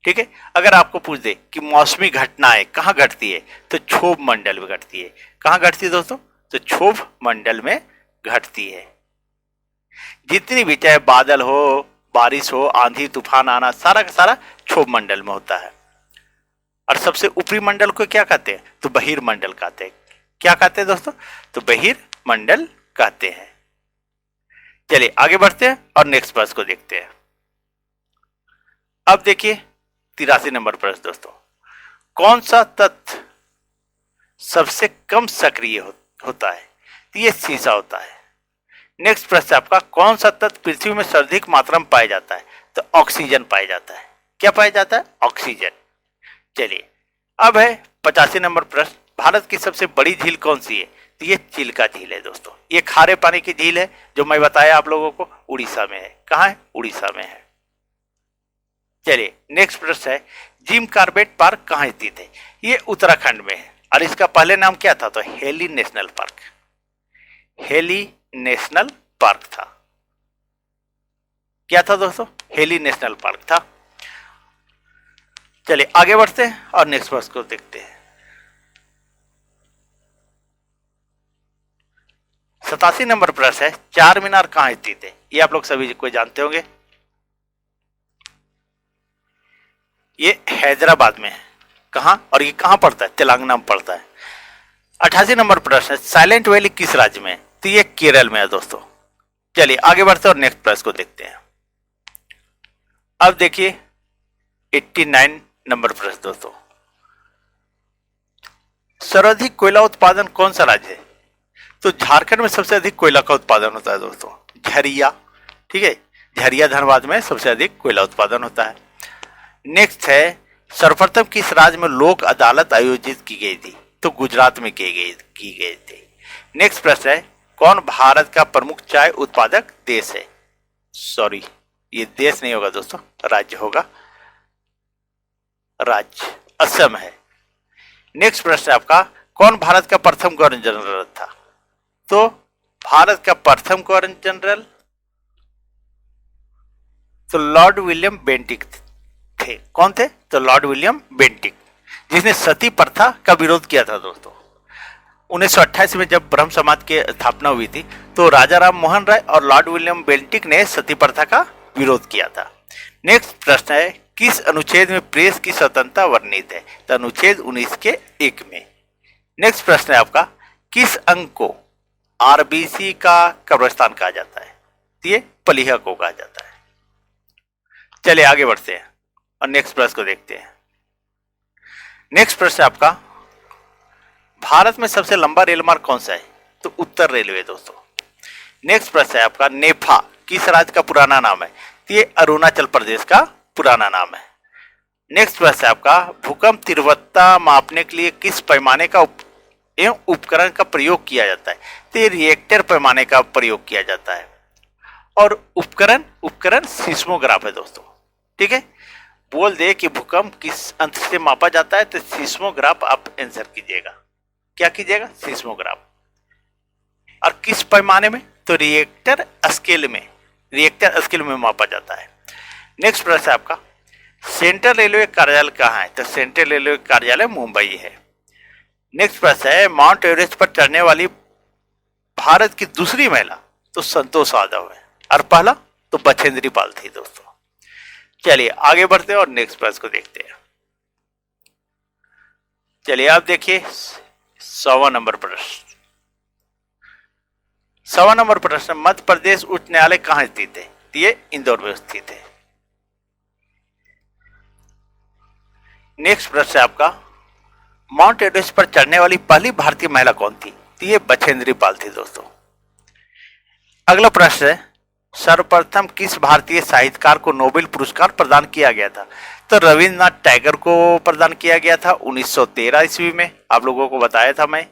ठीक है, अगर आपको पूछ दे कि मौसमी घटनाएं कहाँ घटती है? तो क्षोभ मंडल में घटती है। कहाँ घटती है दोस्तों? तो क्षोभ मंडल में घटती है। जितनी भी चाहे बादल हो, बारिश हो, आंधी तूफान आना, सारा का सारा क्षोभ मंडल में होता है। और सबसे ऊपरी मंडल को क्या कहते हैं? तो बहिर्मंडल कहते हैं। क्या कहते हैं दोस्तों? तो बहिर्मंडल कहते हैं। चलिए आगे बढ़ते हैं और नेक्स्ट प्रश्न को देखते हैं। अब देखिए 83 नंबर प्रश्न दोस्तों, कौन सा तत्व सबसे कम सक्रिय होता है? ये शीशा होता है। नेक्स्ट प्रश्न आपका, कौन सा तत्व पृथ्वी में सर्वाधिक मात्रा में पाया जाता है? तो ऑक्सीजन पाया जाता है। क्या पाया जाता है? ऑक्सीजन। चलिए अब है 85 नंबर प्रश्न, भारत की सबसे बड़ी झील कौन सी है? तो ये चिल्का झील है दोस्तों। ये खारे पानी की झील है जो मैं बताया आप लोगों को, उड़ीसा में है। कहाँ है? उड़ीसा में है। चलिए नेक्स्ट प्रश्न है, जिम कॉर्बेट पार्क कहाँ स्थित है? ये उत्तराखंड में है और इसका पहले नाम क्या था? तो heli national park. Heli national park था। क्या था दोस्तों? हेली नेशनल पार्क था। चलिए आगे बढ़ते हैं और नेक्स्ट प्रश्न को देखते हैं। 87 नंबर प्रश्न है, चार मीनार कहाँ स्थित है? ये आप लोग सभी कोई जानते होंगे। ये हैदराबाद में है। कहां? और ये कहां पड़ता है? तेलंगाना में पड़ता है। 88 नंबर प्रश्न है, साइलेंट वैली किस राज्य में है? तो ये केरल में है दोस्तों। चलिए आगे बढ़ते हैं और नेक्स्ट प्रश्न को देखते हैं। अब देखिए 89 नंबर प्रश्न दोस्तों, सर्वाधिक कोयला उत्पादन कौन सा राज्य है? तो झारखंड में सबसे अधिक कोयला का उत्पादन होता है दोस्तों, झरिया। ठीक है, झरिया धनबाद में सबसे अधिक कोयला उत्पादन होता है। नेक्स्ट है, सर्वप्रथम किस राज्य में लोक अदालत आयोजित की गई थी? तो गुजरात में की गई थी। नेक्स्ट प्रश्न है, कौन भारत का प्रमुख चाय उत्पादक देश है? सॉरी, ये देश नहीं होगा दोस्तों, राज्य होगा। राज्य असम है। नेक्स्ट प्रश्न आपका, कौन भारत का प्रथम गवर्नर जनरल था? तो भारत का प्रथम गवर्नर जनरल तो लॉर्ड विलियम बेंटिक थे। कौन थे? तो लॉर्ड विलियम बेंटिक, जिसने सती प्रथा का विरोध किया था दोस्तों। 1928 में जब ब्रह्म समाज की स्थापना हुई थी तो राजा राम मोहन राय और लॉर्ड विलियम बेंटिक ने सती प्रथा का विरोध किया था। नेक्स्ट प्रश्न है, किस अनुच्छेद में प्रेस की स्वतंत्रता वर्णित है? तो अनुच्छेद 19 के 1 में। नेक्स्ट प्रश्न है आपका, किस अंग को आरबीसी का कब्रिस्तान कहा जाता है? ये पलिहा को कहा जाता है। चलिए आगे बढ़ते हैं और नेक्स्ट प्रश्न को देखते हैं। नेक्स्ट प्रश्न आपका, भारत में सबसे लंबा रेल मार्ग कौन सा है? तो उत्तर रेलवे दोस्तों। नेक्स्ट प्रश्न है आपका, नेफा किस राज्य का पुराना नाम है? तो ये अरुणाचल प्रदेश का पुराना नाम है। नेक्स्ट प्रश्न है आपका, भूकंप तीव्रता मापने के लिए किस पैमाने का एवं उपकरण का प्रयोग किया जाता है? तो ये रिएक्टर पैमाने का प्रयोग किया जाता है। और उपकरण सिस्मोग्राफ है दोस्तों। ठीक है, बोल दे कि भूकंप किस अंतर से मापा जाता है तो सीस्मोग्राफ आप आंसर कीजिएगा। क्या कीजिएगा? सीस्मोग्राफ। और किस पैमाने में? तो रिएक्टर स्केल में, रिएक्टर स्केल में मापा जाता है। नेक्स्ट प्रश्न है आपका, सेंट्रल रेलवे कार्यालय कहाँ है? तो सेंट्रल रेलवे कार्यालय मुंबई है। नेक्स्ट प्रश्न है, माउंट एवरेस्ट पर चढ़ने वाली भारत की दूसरी महिला? तो संतोष यादव है। और पहला? तो बछेंद्री पाल थी दोस्तों। चलिए आगे बढ़ते हैं और नेक्स्ट प्रश्न को देखते हैं। चलिए आप देखिए 100वां नंबर प्रश्न। 100वां नंबर प्रश्न, मध्य प्रदेश उच्च न्यायालय कहां स्थित है? ये इंदौर में स्थित है। नेक्स्ट प्रश्न है आपका, माउंट एवरेस्ट पर चढ़ने वाली पहली भारतीय महिला कौन थी? ये बछेंद्री पाल थी दोस्तों। अगला प्रश्न है, सर्वप्रथम किस भारतीय साहित्यकार को नोबेल पुरस्कार प्रदान किया गया था? तो रविंद्रनाथ टैगोर को प्रदान किया गया था 1913 ईस्वी में। आप लोगों को बताया था मैं,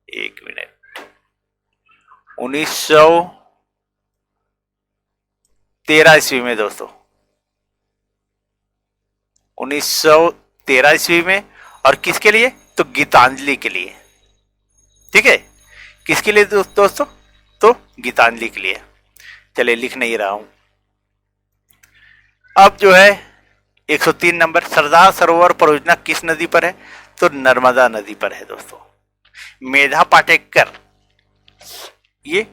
एक मिनट, 1913 ईस्वी में दोस्तों, 1913 ईस्वी में। और किसके लिए? तो गीतांजलि के लिए। ठीक है, किसके लिए दोस्तों? तो गीतांजलि के लिए। चलिए लिख नहीं रहा हूं। अब जो है 103 नंबर, सरदार सरोवर परियोजना किस नदी पर है? तो नर्मदा नदी पर है दोस्तों। मेधा पाटेकर ये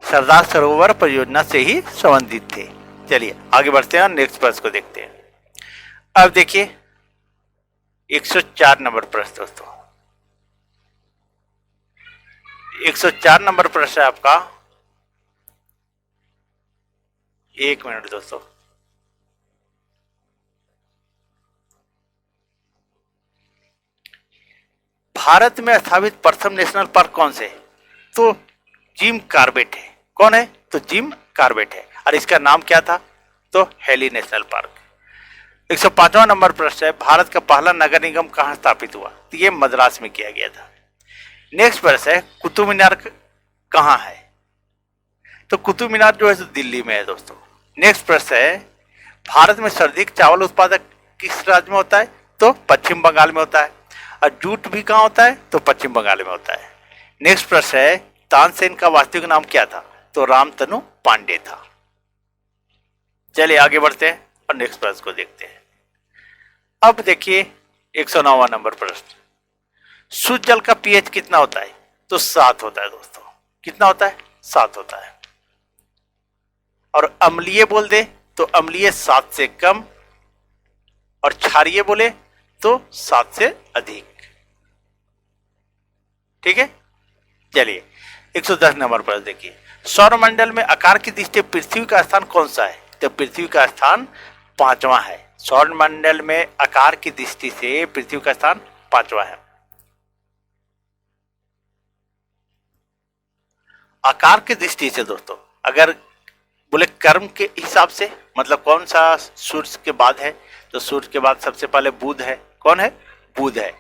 सरदार सरोवर परियोजना से ही संबंधित थे। चलिए आगे बढ़ते हैं और नेक्स्ट प्रश्न को देखते हैं। अब देखिए 104 नंबर प्रश्न दोस्तों। 104 नंबर प्रश्न है आपका, एक मिनट दोस्तों। भारत में स्थापित प्रथम नेशनल पार्क कौन से? तो जिम कॉर्बेट है। कौन है? तो जिम कॉर्बेट है। और इसका नाम क्या था? तो हेली नेशनल पार्क। 105वां नंबर प्रश्न है, भारत का पहला नगर निगम कहां स्थापित हुआ? तो ये मद्रास में किया गया था। नेक्स्ट प्रश्न है, कुतुब मीनार कहां है? तो कुतुब मीनार जो है तो दिल्ली में है दोस्तों। नेक्स्ट प्रश्न है, भारत में सर्वाधिक चावल उत्पादक किस राज्य में होता है? तो पश्चिम बंगाल में होता है। और जूट भी कहां होता है? तो पश्चिम बंगाल में होता है। नेक्स्ट प्रश्न है, तानसेन का वास्तविक नाम क्या था? तो रामतनु पांडे था। चलिए आगे बढ़ते हैं और नेक्स्ट प्रश्न को देखते हैं। अब देखिए 109वां नंबर प्रश्न, शुद्ध जल का पीएच कितना होता है? तो 7 होता है दोस्तों। कितना होता है? 7 होता है। और अम्लीय बोल दे तो अम्लीय 7 से कम, और क्षारीय बोले तो 7 से अधिक। ठीक है, चलिए 110 नंबर पर देखिए, सौरमंडल में आकार की दृष्टि पृथ्वी का स्थान कौन सा है? तो पृथ्वी का स्थान 5वां है। सौरमंडल में आकार की दृष्टि से पृथ्वी का स्थान 5वां है। आकार की दृष्टि से दोस्तों, अगर बोले कर्म के हिसाब से, मतलब कौन सा सूर्य के बाद है? तो सूर्य के बाद सबसे पहले बुध है। कौन है? बुध है।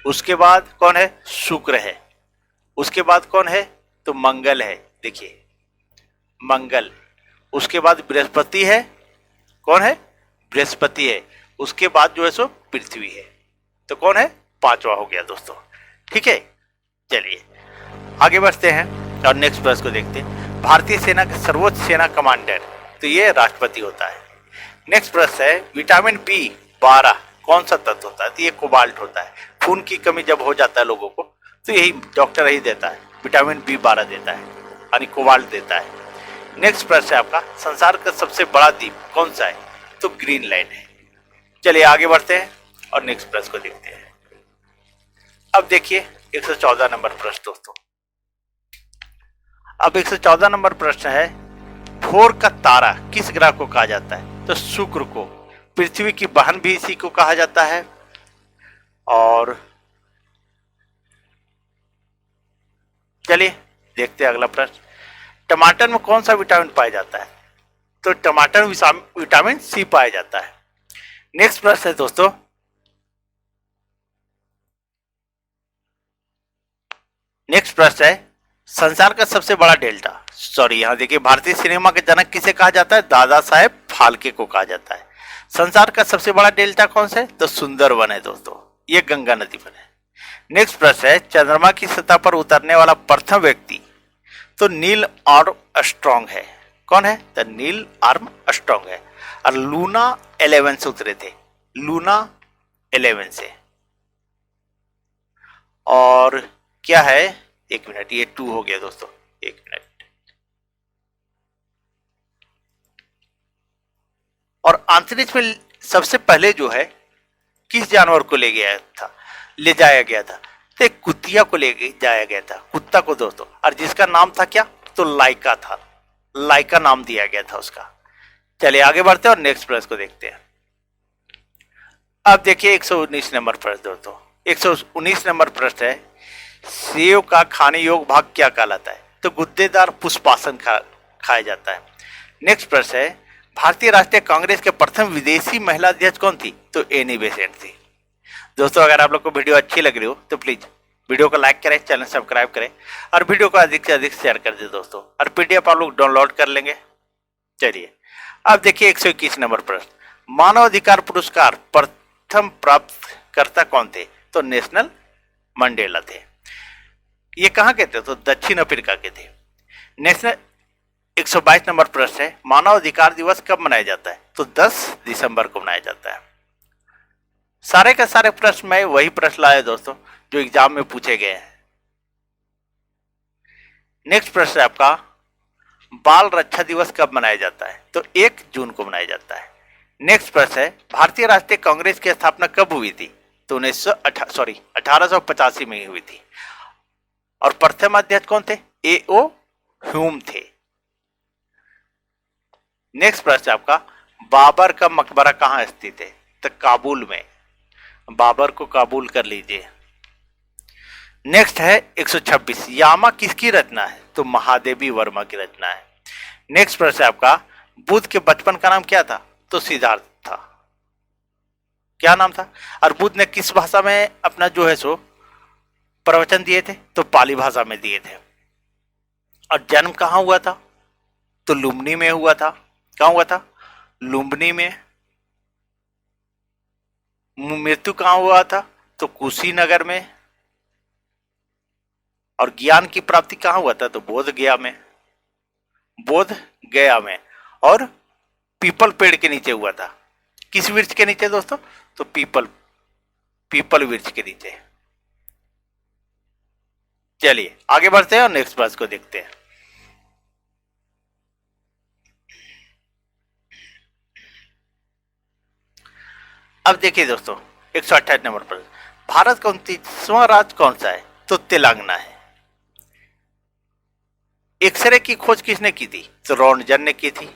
उसके बाद कौन है? शुक्र है। उसके बाद कौन है? तो मंगल है। देखिए मंगल। उसके बाद बृहस्पति है। कौन है? बृहस्पति है। उसके बाद जो है सो पृथ्वी है। तो कौन है? 5वां हो गया दोस्तों। ठीक है, चलिए आगे बढ़ते हैं और नेक्स्ट प्रश्न को देखते हैं। भारतीय सेना के सर्वोच्च सेना कमांडर, तो ये राष्ट्रपति होता है। नेक्स्ट प्रश्न है, विटामिन B12 कौन सा तत्व होता है? तो ये कोबाल्ट होता है। खून की कमी जब हो जाता है लोगों को तो यही डॉक्टर ही देता है, विटामिन B12 देता है, यानी कोबाल्ट देता है। नेक्स्ट प्रश्न है आपका, संसार का सबसे बड़ा द्वीप कौन सा है? तो ग्रीनलैंड है। चलिए आगे बढ़ते हैं और नेक्स्ट प्रश्न को देखते हैं। अब देखिए 114 नंबर प्रश्न दोस्तों। अब 114 नंबर प्रश्न है, भोर का तारा किस ग्रह को कहा जाता है? तो शुक्र को। पृथ्वी की बहन भी इसी को कहा जाता है। और चलिए देखते हैं अगला प्रश्न, टमाटर में कौन सा विटामिन पाया जाता है? तो टमाटर में विटामिन C पाया जाता है। नेक्स्ट प्रश्न है दोस्तों, नेक्स्ट प्रश्न है, संसार का सबसे बड़ा डेल्टा, सॉरी यहां देखिए, भारतीय सिनेमा के जनक किसे कहा जाता है? दादा साहेब फाल्के को कहा जाता है। संसार का सबसे बड़ा डेल्टा कौन सा है? तो सुंदरवन है दोस्तों, ये गंगा नदी पर है। नेक्स्ट प्रश्न है, चंद्रमा की सतह पर उतरने वाला प्रथम व्यक्ति तो नील आर्मस्ट्रांग है। कौन है? तो नील आर्मस्ट्रांग है। और लूना 11 से उतरे थे, लूना 11 से। और क्या है, एक मिनट, ये 2 हो गया दोस्तों, एक मिनट। और अंतरिक्ष में सबसे पहले जो है किस जानवर को ले जाया गया था? तो एक कुतिया को ले जाया गया था, कुत्ता को दोस्तों। और जिसका नाम था क्या? तो लाइका था, लाइका नाम दिया गया था उसका। चलिए आगे बढ़ते हैं और नेक्स्ट प्रश्न को देखते हैं। अब देखिए 119 नंबर प्रश्न दोस्तों। 119 नंबर प्रश्न है, सेव का खाने योग्य भाग क्या कहलाता है? तो गुद्देदार पुष्पासन खाया जाता है। नेक्स्ट प्रश्न है, भारतीय राष्ट्रीय कांग्रेस के प्रथम विदेशी महिला अध्यक्ष कौन थी? तो एनी बेसेंट थी। दोस्तों अगर आप लोग को वीडियो अच्छी लग रही हो तो प्लीज वीडियो को लाइक करें, चैनल सब्सक्राइब करें और वीडियो को अधिक से अधिक शेयर कर दें दोस्तों। और पीडीएफ आप लोग डाउनलोड कर लेंगे। चलिए अब देखिए 121 नंबर प्रश्न, मानव अधिकार पुरस्कार प्रथम प्राप्त करता कौन थे? तो नेशनल मंडेला थे। ये कहाँ के थे? तो दक्षिण अफ्रीका के थे। नेशनल 122 नंबर प्रश्न है, मानव अधिकार दिवस कब मनाया जाता है? तो 10 दिसंबर को मनाया जाता है। सारे के सारे प्रश्न में वही प्रश्न लाए दोस्तों जो एग्जाम में पूछे गए हैं। नेक्स्ट प्रश्न है आपका, बाल रक्षा दिवस कब मनाया जाता है? तो 1 जून को मनाया जाता है। नेक्स्ट प्रश्न है, भारतीय राष्ट्रीय कांग्रेस की स्थापना कब हुई थी? तो 1885 में ही हुई थी। और प्रथम अध्यक्ष कौन थे? A.O. ह्यूम थे। नेक्स्ट प्रश्न आपका, बाबर का मकबरा कहां स्थित है? तो काबुल में। बाबर को काबुल कर लीजिए। नेक्स्ट है 126, यामा किसकी रचना है? तो महादेवी वर्मा की रचना है। नेक्स्ट प्रश्न है आपका, बुद्ध के बचपन का नाम क्या था? तो सिद्धार्थ था। क्या नाम था? और बुद्ध ने किस भाषा में अपना जो है सो प्रवचन दिए थे? तो पाली भाषा में दिए थे। और जन्म कहां हुआ था? तो लुम्बिनी में हुआ था। कहां हुआ था? लुम्बिनी में। मृत्यु कहां हुआ था? तो कुशीनगर में। और ज्ञान की प्राप्ति कहां हुआ था? तो बोध गया में, बोध गया में। और पीपल पेड़ के नीचे हुआ था। किस वृक्ष के नीचे दोस्तों? तो पीपल वृक्ष के नीचे। चलिए आगे बढ़ते हैं और नेक्स्ट प्रश्न को देखते हैं। अब देखिए दोस्तों 128 नंबर प्रश्न, भारत का 29वां राज्य कौन सा है? तो तेलंगाना है। एक्सरे की खोज किसने की थी? तो रॉन्टजन ने की थी।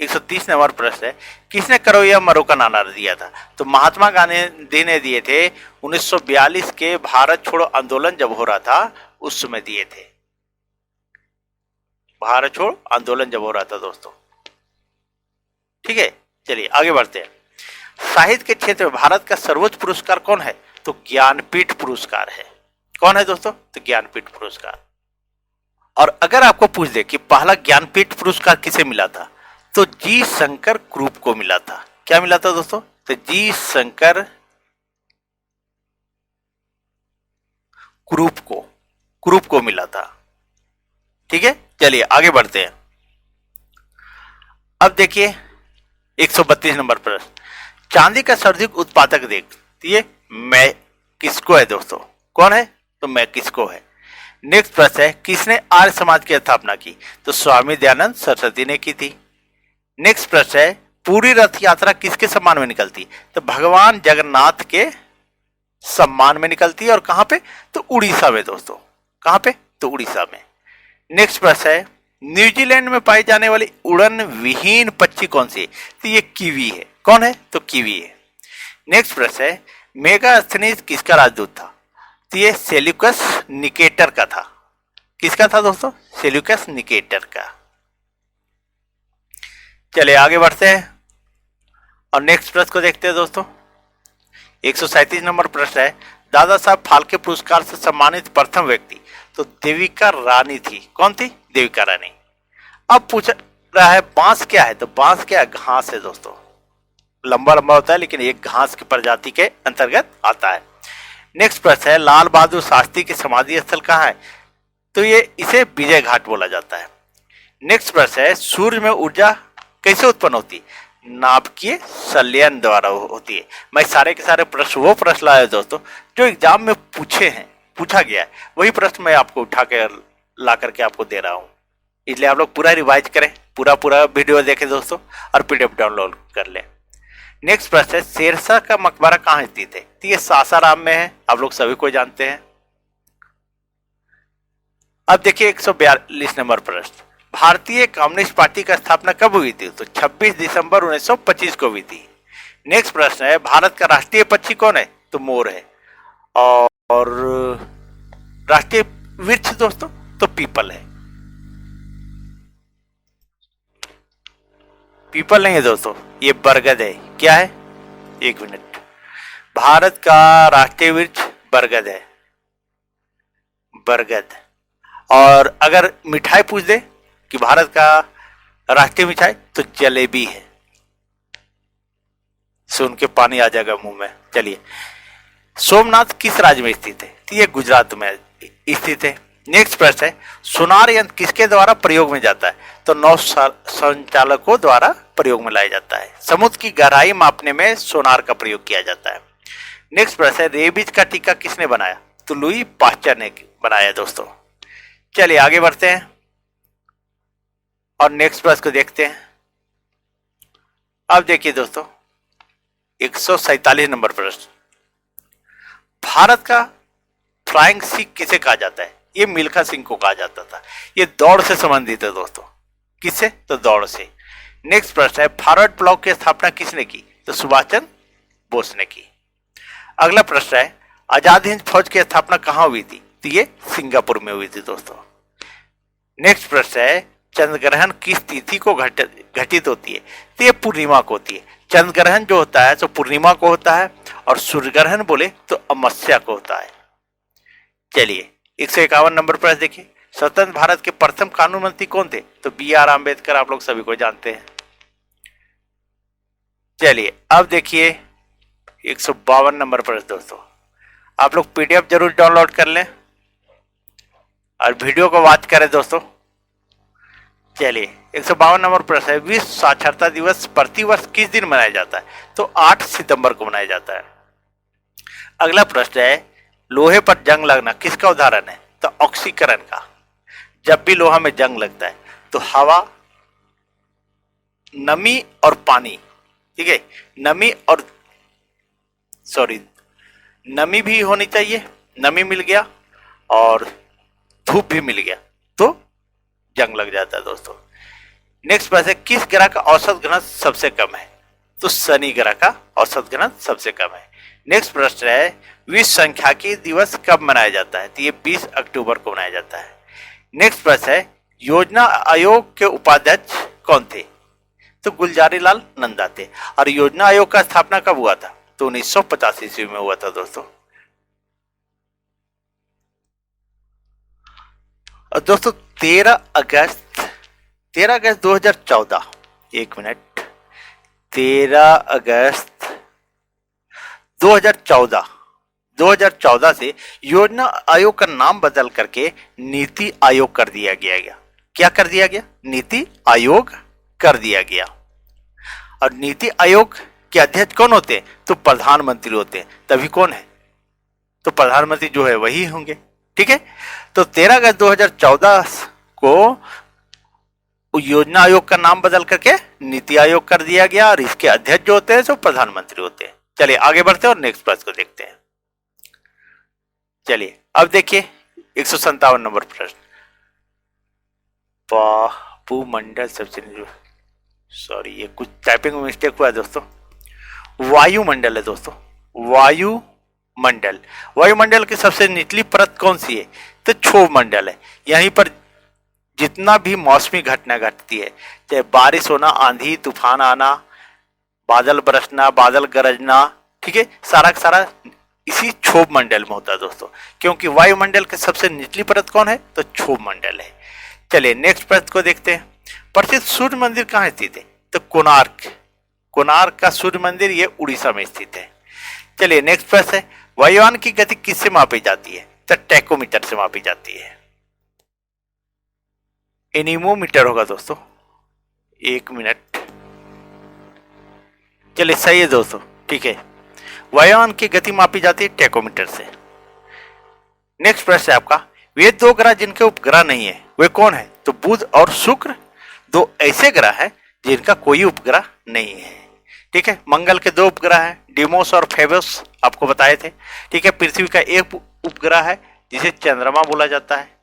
130 नंबर प्रश्न है, किसने करो या मरो का नारा दिया था? तो महात्मा गांधी ने दिए थे। 1942 के भारत छोड़ो आंदोलन जब हो रहा था उस समय दिए थे। भारत छोड़ो आंदोलन जब हो रहा था दोस्तों। ठीक है, चलिए आगे बढ़ते हैं। साहित्य के क्षेत्र में भारत का सर्वोच्च पुरस्कार कौन है? तो ज्ञानपीठ पुरस्कार है। कौन है दोस्तों? तो ज्ञानपीठ पुरस्कार। और अगर आपको पूछ दे कि पहला ज्ञानपीठ पुरस्कार किसे मिला था? तो जी शंकर क्रूप को मिला था। क्या मिला था दोस्तों? तो जी शंकर क्रूप को मिला था। ठीक है, चलिए आगे बढ़ते हैं। अब देखिए 132 नंबर प्रश्न, चांदी का सर्वाधिक उत्पादक देखिए मैं किसको है दोस्तों? कौन है? तो मैं किसको है। नेक्स्ट प्रश्न है, किसने आर्य समाज की स्थापना की? तो स्वामी दयानंद सरस्वती ने की थी। नेक्स्ट प्रश्न है, पूरी रथ यात्रा किसके सम्मान में निकलती? तो भगवान जगन्नाथ के सम्मान में निकलती है। और कहां पे? तो उड़ीसा में दोस्तों। कहां पे? तो उड़ीसा में। नेक्स्ट प्रश्न है, न्यूजीलैंड में पाई जाने वाली उड़न विहीन पक्षी कौन सी है? तो ये कीवी है। कौन है? तो कीवी है। नेक्स्ट प्रश्न है, मेगास्थनीज किसका राजदूत था? तो ये सेल्यूकस निकेटर का था। किसका था दोस्तों? सेल्यूकस निकेटर का। चलिए आगे बढ़ते हैं और नेक्स्ट प्रश्न को देखते हैं दोस्तों। 137 नंबर प्रश्न है, दादा साहब फाल्के पुरस्कार से सम्मानित प्रथम व्यक्ति? तो देविका रानी थी। कौन थी? देविका रानी। अब पूछ रहा है बांस क्या है? तो बांस क्या है? घास है दोस्तों। लंबा लंबा होता है, लेकिन एक घास की प्रजाति के अंतर्गत आता है। नेक्स्ट प्रश्न है, लाल बहादुर शास्त्री की समाधि स्थल कहाँ है? तो ये इसे विजय घाट बोला जाता है। नेक्स्ट प्रश्न है, सूर्य में ऊर्जा कैसे उत्पन्न होती है? नाभिकीय संलयन द्वारा होती है। मैं सारे के सारे प्रश्न वो प्रश्न लाया दोस्तों जो एग्जाम में पूछा गया है, वही प्रश्न मैं आपको उठा के ला करके आपको दे रहा हूँ। इसलिए आप लोग पूरा रिवाइज करें, पूरा वीडियो देखें दोस्तों, और पीडीएफ डाउनलोड कर लें। नेक्स्ट प्रश्न है, शेरशाह का मकबरा कहाँ स्थित है? तो ये सासाराम में है, आप लोग सभी को जानते हैं। अब देखिए 142 नंबर प्रश्न, भारतीय कम्युनिस्ट पार्टी का स्थापना कब हुई थी? तो 26 दिसंबर 1925 को हुई थी। नेक्स्ट प्रश्न है, भारत का राष्ट्रीय पक्षी कौन है? तो मोर है। और राष्ट्रीय वृक्ष दोस्तों तो पीपल है। पीपल नहीं है दोस्तों, ये बरगद है। क्या है? एक मिनट। भारत का राष्ट्रीय वृक्ष बरगद है, बरगद। और अगर मिठाई पूछ दे कि भारत का राष्ट्रीय मिठाई, तो जलेबी है। सुन के पानी आ जाएगा मुंह में। चलिए, सोमनाथ किस राज्य में स्थित है? तो ये गुजरात में स्थित है। नेक्स्ट प्रश्न है, सोनार यंत्र किसके द्वारा प्रयोग में जाता है? तो नौ संचालकों द्वारा प्रयोग में लाया जाता है। समुद्र की गहराई मापने में सोनार का प्रयोग किया जाता है। नेक्स्ट प्रश्न है, रेबीज का टीका किसने बनाया? तो लुई पास्चर ने बनाया दोस्तों। चलिए आगे बढ़ते हैं और नेक्स्ट प्रश्न को देखते हैं। अब देखिए दोस्तों 147 नंबर प्रश्न, भारत का फ्लाइंग सिख किसे कहा जाता है? ये मिल्खा सिंह को कहा जाता था। ये दौड़ से संबंधित है दोस्तों। किससे? तो दौड़ से। नेक्स्ट प्रश्न है, फॉरवर्ड ब्लॉक की स्थापना किसने की? तो सुभाष चंद्र बोस ने की। अगला प्रश्न है, आजाद हिंद फौज की स्थापना कहाँ हुई थी? तो ये सिंगापुर में हुई थी दोस्तों। नेक्स्ट प्रश्न है, चंद्र ग्रहण किस तिथि को घटित होती है? तो ये पूर्णिमा को होती है। चंद्र ग्रहण जो होता है तो पूर्णिमा को होता है, और सूर्य ग्रहण बोले तो अमावस्या को होता है। चलिए 151 नंबर प्रश्न देखिए, स्वतंत्र भारत के प्रथम कानून मंत्री कौन थे? तो बी.आर. आम्बेडकर, आप लोग सभी को जानते हैं। चलिए अब देखिए 152 नंबर प्रश्न दोस्तों, आप लोग पीडीएफ जरूर डाउनलोड कर लें और वीडियो को वॉच करें दोस्तों। चलिए 152 नंबर प्रश्न है, विश्व साक्षरता दिवस प्रतिवर्ष किस दिन मनाया जाता है? तो 8 सितंबर को मनाया जाता है। अगला प्रश्न है, लोहे पर जंग लगना किसका उदाहरण है? तो ऑक्सीकरण का। जब भी लोहा में जंग लगता है तो हवा, नमी और पानी, ठीक है, नमी भी होनी चाहिए, नमी मिल गया और धूप भी मिल गया तो जंग लग जाता है दोस्तों। नेक्स्ट प्रश्न है, किस ग्रह का औसत घनत्व सबसे कम है? तो शनि ग्रह का औसत घनत्व सबसे कम है। नेक्स्ट प्रश्न है, विश्व सांख्यिकी दिवस कब मनाया जाता है? तो ये 20 अक्टूबर को मनाया जाता है। नेक्स्ट प्रश्न है, योजना आयोग के उपाध्यक्ष कौन थे? तो गुलजारी लाल नंदा थे। और योजना आयोग का स्थापना कब हुआ था? तो 1950 ईस्वी में हुआ था दोस्तों। और दोस्तों 13 अगस्त 2014, एक मिनट, 13 अगस्त 2014 से योजना आयोग का नाम बदल करके नीति आयोग कर दिया गया। क्या कर दिया गया? नीति आयोग कर दिया गया। और नीति आयोग के अध्यक्ष कौन होते हैं? तो प्रधानमंत्री होते हैं। तभी कौन है? तो प्रधानमंत्री जो है वही होंगे। ठीक है, तो 13 अगस्त 2014 को योजना आयोग का नाम बदल करके नीति आयोग कर दिया गया, और इसके अध्यक्ष जो होते हैं तो प्रधानमंत्री होते हैं। चलिए आगे बढ़ते हैं और नेक्स्ट प्रश्न को देखते हैं। चलिए अब देखिए 157 नंबर प्रश्न, वायुमंडल सबसे, सॉरी ये कुछ टाइपिंग में मिस्टेक हुआ है दोस्तों, वायुमंडल है दोस्तों, वायुमंडल की सबसे निचली परत कौन सी है? तो क्षोभ मंडल है। यहीं पर जितना भी मौसमी घटना घटती है, चाहे बारिश होना, आंधी तूफान आना, बादल बरसना, बादल गरजना, ठीक है, सारा का सारा इसी क्षोभ मंडल में होता है दोस्तों। क्योंकि वायुमंडल के सबसे निचली परत कौन है? तो क्षोभ मंडल है। चलिए नेक्स्ट प्रश्न को देखते हैं, प्रसिद्ध सूर्य मंदिर कहाँ स्थित है? तो कोणार्क कोणार्क का सूर्य मंदिर ये उड़ीसा में स्थित है। चलिए नेक्स्ट प्रश्न है, वायुयान की गति किससे मापी जाती है? तो टैकोमीटर से मापी जाती है। एनीमोमीटर होगा दोस्तों। एक मिनट। चलिए सही है दोस्तों, ठीक है। वायुयान की गति मापी जाती है टैकोमीटर से। नेक्स्ट प्रश्न है आपका, वे दो ग्रह जिनके उपग्रह नहीं है वे कौन है? तो बुध और शुक्र दो ऐसे ग्रह हैं जिनका कोई उपग्रह नहीं है। ठीक है, मंगल के दो उपग्रह हैं, डिमोस और फेबस, आपको बताए थे। ठीक है, पृथ्वी का एक उपग्रह है जिसे चंद्रमा बोला जाता है।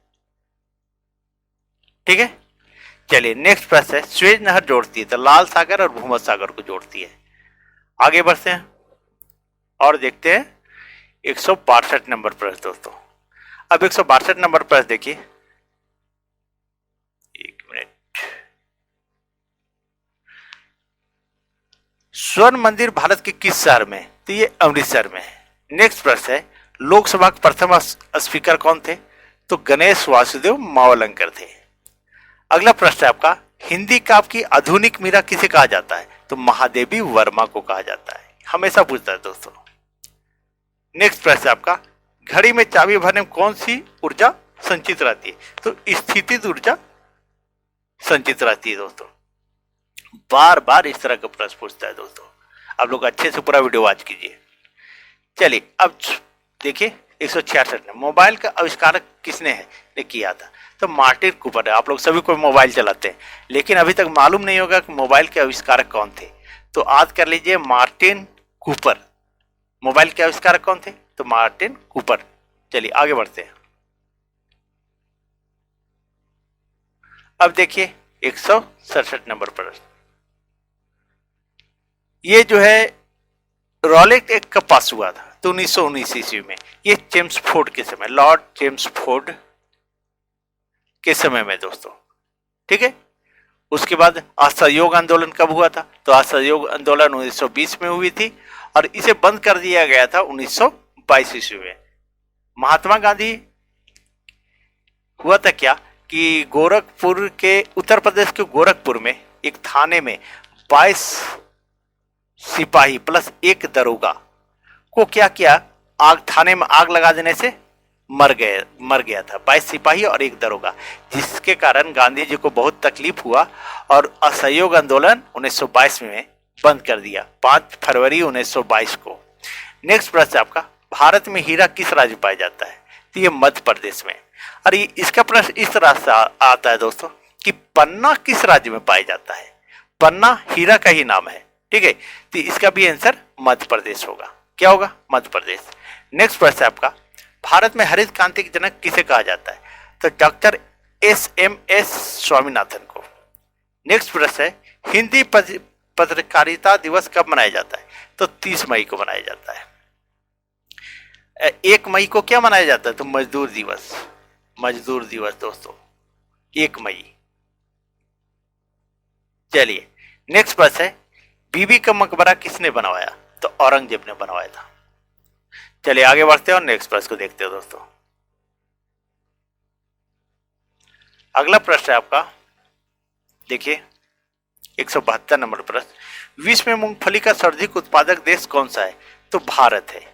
ठीक है, चलिए नेक्स्ट प्रश्न है, स्वेज नहर जोड़ती है तो लाल सागर और भूमध्य सागर को जोड़ती है। आगे बढ़ते हैं और देखते हैं 162 नंबर प्रश्न दोस्तों। अब 162 नंबर प्रश्न देखिए, एक मिनट। स्वर्ण मंदिर भारत के किस शहर में? तो ये अमृतसर में है। नेक्स्ट प्रश्न है, लोकसभा के प्रथम स्पीकर कौन थे? तो गणेश वासुदेव मावलंकर थे। अगला प्रश्न है आपका, हिंदी काव्य की आधुनिक मीरा किसे कहा जाता है? तो महादेवी वर्मा को कहा जाता है, हमेशा पूछता है दोस्तों। नेक्स्ट प्रश्न है आपका, घड़ी में चाबी भरने में कौन सी ऊर्जा संचित रहती है? तो स्थितिज ऊर्जा संचित रहती है दोस्तों। बार बार इस तरह का प्रश्न पूछता है दोस्तों, आप लोग अच्छे से पूरा वीडियो वॉच कीजिए। चलिए अब देखिए 166 में, मोबाइल का आविष्कार किसने है ने किया था? तो मार्टिन कूपर है। आप लोग सभी कोई मोबाइल चलाते हैं, लेकिन अभी तक मालूम नहीं होगा कि मोबाइल के आविष्कारक कौन थे। तो आज कर लीजिए मार्टिन कूपर। मोबाइल के आविष्कारक कौन थे? तो मार्टिन कूपर। चलिए आगे बढ़ते हैं। अब देखिए 167 नंबर प्रश्न, ये जो है रॉलेट एक्ट कब पास हुआ था? तो 1919 ईस्वी में। ये जेम्स फोर्ड के समय, लॉर्ड जेम्स फोर्ड के समय में दोस्तों। ठीक है, उसके बाद असहयोग आंदोलन कब हुआ था? तो असहयोग आंदोलन 1920 में हुई थी और इसे बंद कर दिया गया था 1922 ईस्वी में। महात्मा गांधी, हुआ था क्या कि गोरखपुर के, उत्तर प्रदेश के गोरखपुर में एक थाने में 22 सिपाही प्लस एक दरोगा को क्या किया, आग, थाने में आग लगा देने से मर गया था 22 सिपाही और एक दरोगा, जिसके कारण गांधी जी को बहुत तकलीफ हुआ और असहयोग आंदोलन 1922 में बंद कर दिया, 5 फरवरी 1922 को। नेक्स्ट प्रश्न आपका, भारत में हीरा किस राज्य में पाया जाता है? तो ये मध्य प्रदेश में। और ये इसका प्रश्न इस तरह से आता है दोस्तों कि पन्ना किस राज्य में पाया जाता है? पन्ना हीरा का ही नाम है। ठीक है, तो इसका भी आंसर मध्य प्रदेश होगा। क्या होगा? मध्य प्रदेश। नेक्स्ट प्रश्न आपका, भारत में हरित क्रांति के जनक किसे कहा जाता है? तो डॉक्टर SMS स्वामीनाथन को। नेक्स्ट प्रश्न है, हिंदी पत्रकारिता दिवस कब मनाया जाता है? तो 30 मई को मनाया जाता है। 1 मई को क्या मनाया जाता है? तो मजदूर दिवस। मजदूर दिवस दोस्तों 1 मई। चलिए नेक्स्ट प्रश्न है, बीबी का मकबरा किसने बनवाया? तो औरंगजेब ने बनवाया था। चलिए आगे बढ़ते हैं और नेक्स्ट प्रश्न को देखते हैं दोस्तों। अगला प्रश्न है आपका, देखिए 172 नंबर प्रश्न, विश्व में मूंगफली का सर्वाधिक उत्पादक देश कौन सा है? तो भारत है।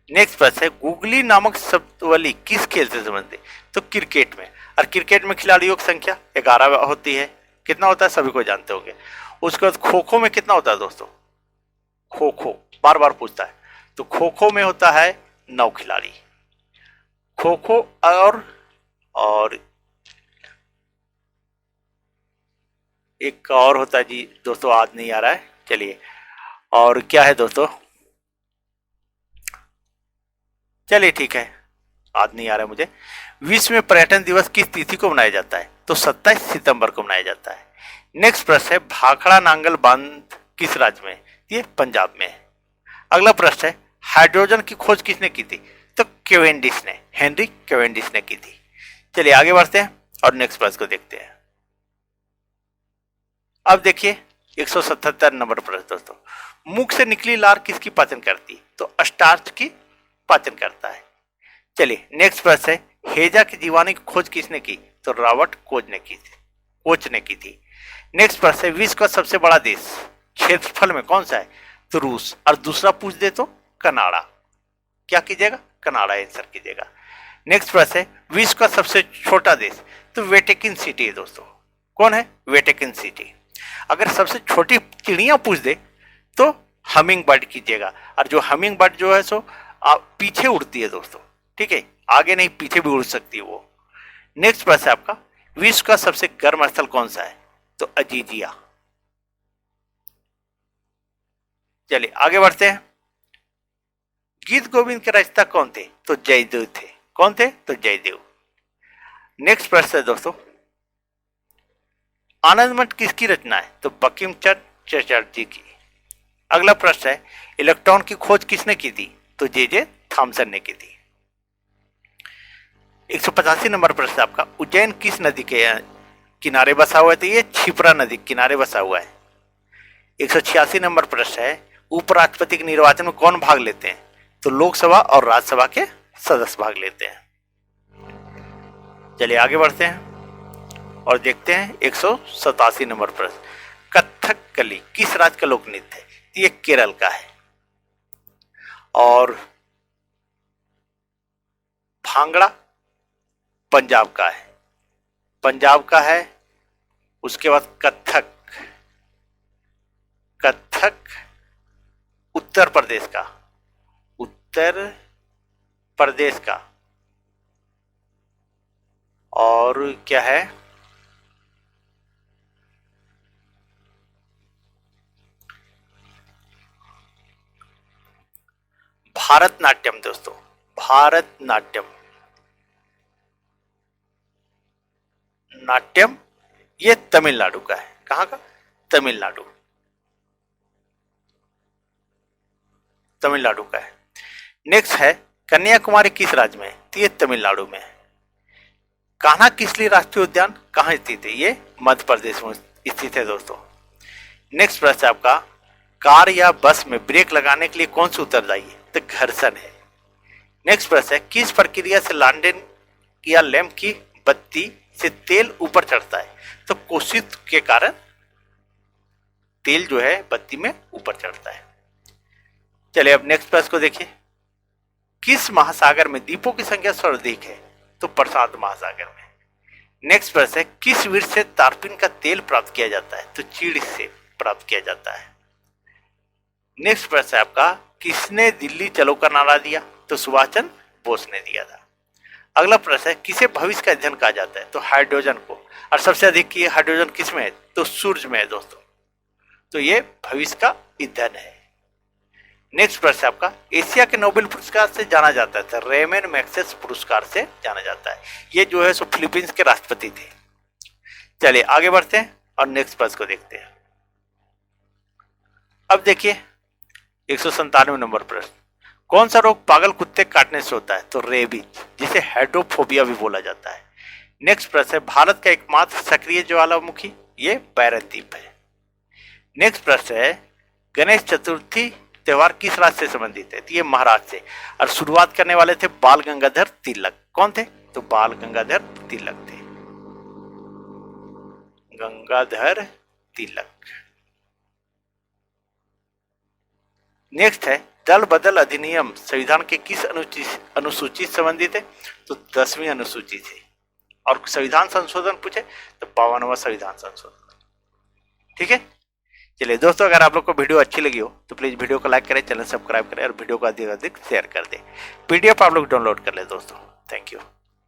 नेक्स्ट प्रश्न है, गुगली नामक शब्दावली किस खेल से संबंधित? तो क्रिकेट में। और क्रिकेट में खिलाड़ियों की संख्या 11 होती है। कितना होता है सभी को जानते होंगे। उसके बाद खो खो में कितना होता है दोस्तों? खो खो बार बार पूछता है, तो खो खो में होता है 9 खिलाड़ी। खो खो और एक और होता है जी दोस्तों, आज नहीं आ रहा है। चलिए और क्या है दोस्तों? चलिए ठीक है, आज नहीं आ रहा है मुझे। विश्व में पर्यटन दिवस किस तिथि को मनाया जाता है? तो 27 सितंबर को मनाया जाता है। नेक्स्ट प्रश्न है, भाखड़ा नांगल बांध किस राज्य में? ये पंजाब में है। अगला प्रश्न है, हाइड्रोजन की खोज किसने की थी? तो कैवेंडिश ने, हेनरी कैवेंडिश ने की थी। चलिए आगे बढ़ते हैं और नेक्स्ट प्रश्न को देखते हैं। अब देखिए 177 नंबर प्रश्न दोस्तों, मुख से निकली लार किसकी पाचन करती है? तो स्टार्च की पाचन करता है। चलिए नेक्स्ट प्रश्न है, हेजा की जीवाणु की खोज किसने की? तो रॉबर्ट कोच ने की थी। नेक्स्ट प्रश्न है, विश्व का सबसे बड़ा देश क्षेत्रफल में कौन सा है, तो रूस, और दूसरा पूछ दे तो कनाडा, क्या कीजिएगा, कनाडा आंसर कीजिएगा। नेक्स्ट प्रश्न है विश्व का सबसे छोटा देश, तो वेटिकन सिटी है दोस्तों। कौन है, वेटिकन सिटी। अगर सबसे छोटी चिड़िया पूछ दे तो हमिंग बर्ड कीजिएगा, और जो हमिंग बर्ड जो है सो पीछे उड़ती है दोस्तों, ठीक है, आगे नहीं पीछे भी उड़ सकती है वो। नेक्स्ट प्रश्न है आपका विश्व का सबसे गर्म स्थल कौन सा है, तो अजीजिया। चलिए आगे बढ़ते हैं। गीत गोविंद के रचयिता कौन थे, तो जयदेव थे। कौन थे, तो जयदेव। नेक्स्ट प्रश्न है दोस्तों आनंद मठ किसकी रचना है, तो बंकिम चंद्र चटर्जी की। अगला प्रश्न है इलेक्ट्रॉन की खोज किसने की थी, तो जे थॉमसन ने की थी। 185 नंबर प्रश्न आपका उज्जैन किस नदी के किनारे बसा हुआ है, तो ये क्षिप्रा नदी किनारे बसा हुआ है। 186 नंबर प्रश्न है उपराष्ट्रपति के निर्वाचन में कौन भाग लेते हैं, तो लोकसभा और राज्यसभा के सदस्य भाग लेते हैं। चलिए आगे बढ़ते हैं और देखते हैं 187 नंबर प्रश्न कथकली किस राज्य का लोक नृत्य है, ये केरल का है। और भांगड़ा पंजाब का है, पंजाब का है। उसके बाद कथक, कथक उत्तर प्रदेश का, उत्तर प्रदेश का। और क्या है, भारतनाट्यम दोस्तों, भारतनाट्यम, नाट्यम ये तमिलनाडु का है। कहां का, तमिलनाडु, तमिलनाडु का है। नेक्स्ट है कन्याकुमारी किस राज्य में है, तो ये तमिलनाडु में है। कान्हा किसली राष्ट्रीय उद्यान कहां स्थित है, ये मध्य प्रदेश में स्थित है दोस्तों। नेक्स्ट प्रश्न आपका कार या बस में ब्रेक लगाने के लिए कौन सी उत्तरदायी है, तो घर्षण है। नेक्स्ट प्रश्न है किस प्रक्रिया से लैंटेन या लैंप की बत्ती से तेल ऊपर चढ़ता है, तो कोशिश के कारण तेल जो है बत्ती में ऊपर चढ़ता है। चलिए अब नेक्स्ट प्रश्न को देखिए किस महासागर में द्वीपों की संख्या सर्वाधिक है, तो प्रशांत महासागर में। नेक्स्ट प्रश्न है किस वृक्ष से तारपीन का तेल प्राप्त किया जाता है, तो चीड़ से प्राप्त किया जाता है। नेक्स्ट प्रश्न है आपका किसने दिल्ली चलो का नारा दिया, तो सुभाष चंद्र बोस ने दिया था। अगला प्रश्न है किसे भविष्य का ईंधन कहा जाता है, तो हाइड्रोजन को, और सबसे अधिक ये हाइड्रोजन किस में है, तो सूर्य में है दोस्तों, तो ये भविष्य का ईंधन है। नेक्स्ट प्रश्न आपका एशिया के नोबेल पुरस्कार से जाना जाता है, तो रेमन मैग्सेसे पुरस्कार से जाना जाता है। ये जो है सो फिलीपींस के राष्ट्रपति थे। चलिए आगे बढ़ते हैं और नेक्स्ट प्रश्न को देखते हैं। अब देखिए 197 नंबर प्रश्न कौन सा रोग पागल कुत्ते काटने से होता है, तो रेबीज, जिसे हाइड्रोफोबिया भी बोला जाता है। नेक्स्ट प्रश्न है भारत का एकमात्र सक्रिय ज्वालामुखी, ये पैरादीप है। नेक्स्ट प्रश्न है गणेश चतुर्थी त्योहार किस राज्य से संबंधित है, तो ये महाराष्ट्र से, और शुरुआत करने वाले थे बाल गंगाधर तिलक। कौन थे, तो बाल गंगाधर तिलक थे, गंगाधर तिलक। नेक्स्ट है दल बदल अधिनियम संविधान के किस अनुसूची से संबंधित है, तो 10वीं अनुसूची से। और संविधान संशोधन पूछे तो 52वां संविधान संशोधन। ठीक है, चलिए दोस्तों अगर आप लोग को वीडियो अच्छी लगी हो तो प्लीज वीडियो को लाइक करें, चैनल सब्सक्राइब करें और वीडियो को अधिक से अधिक शेयर कर दें। पीडीएफ आप लोग डाउनलोड कर ले दोस्तों। Thank you.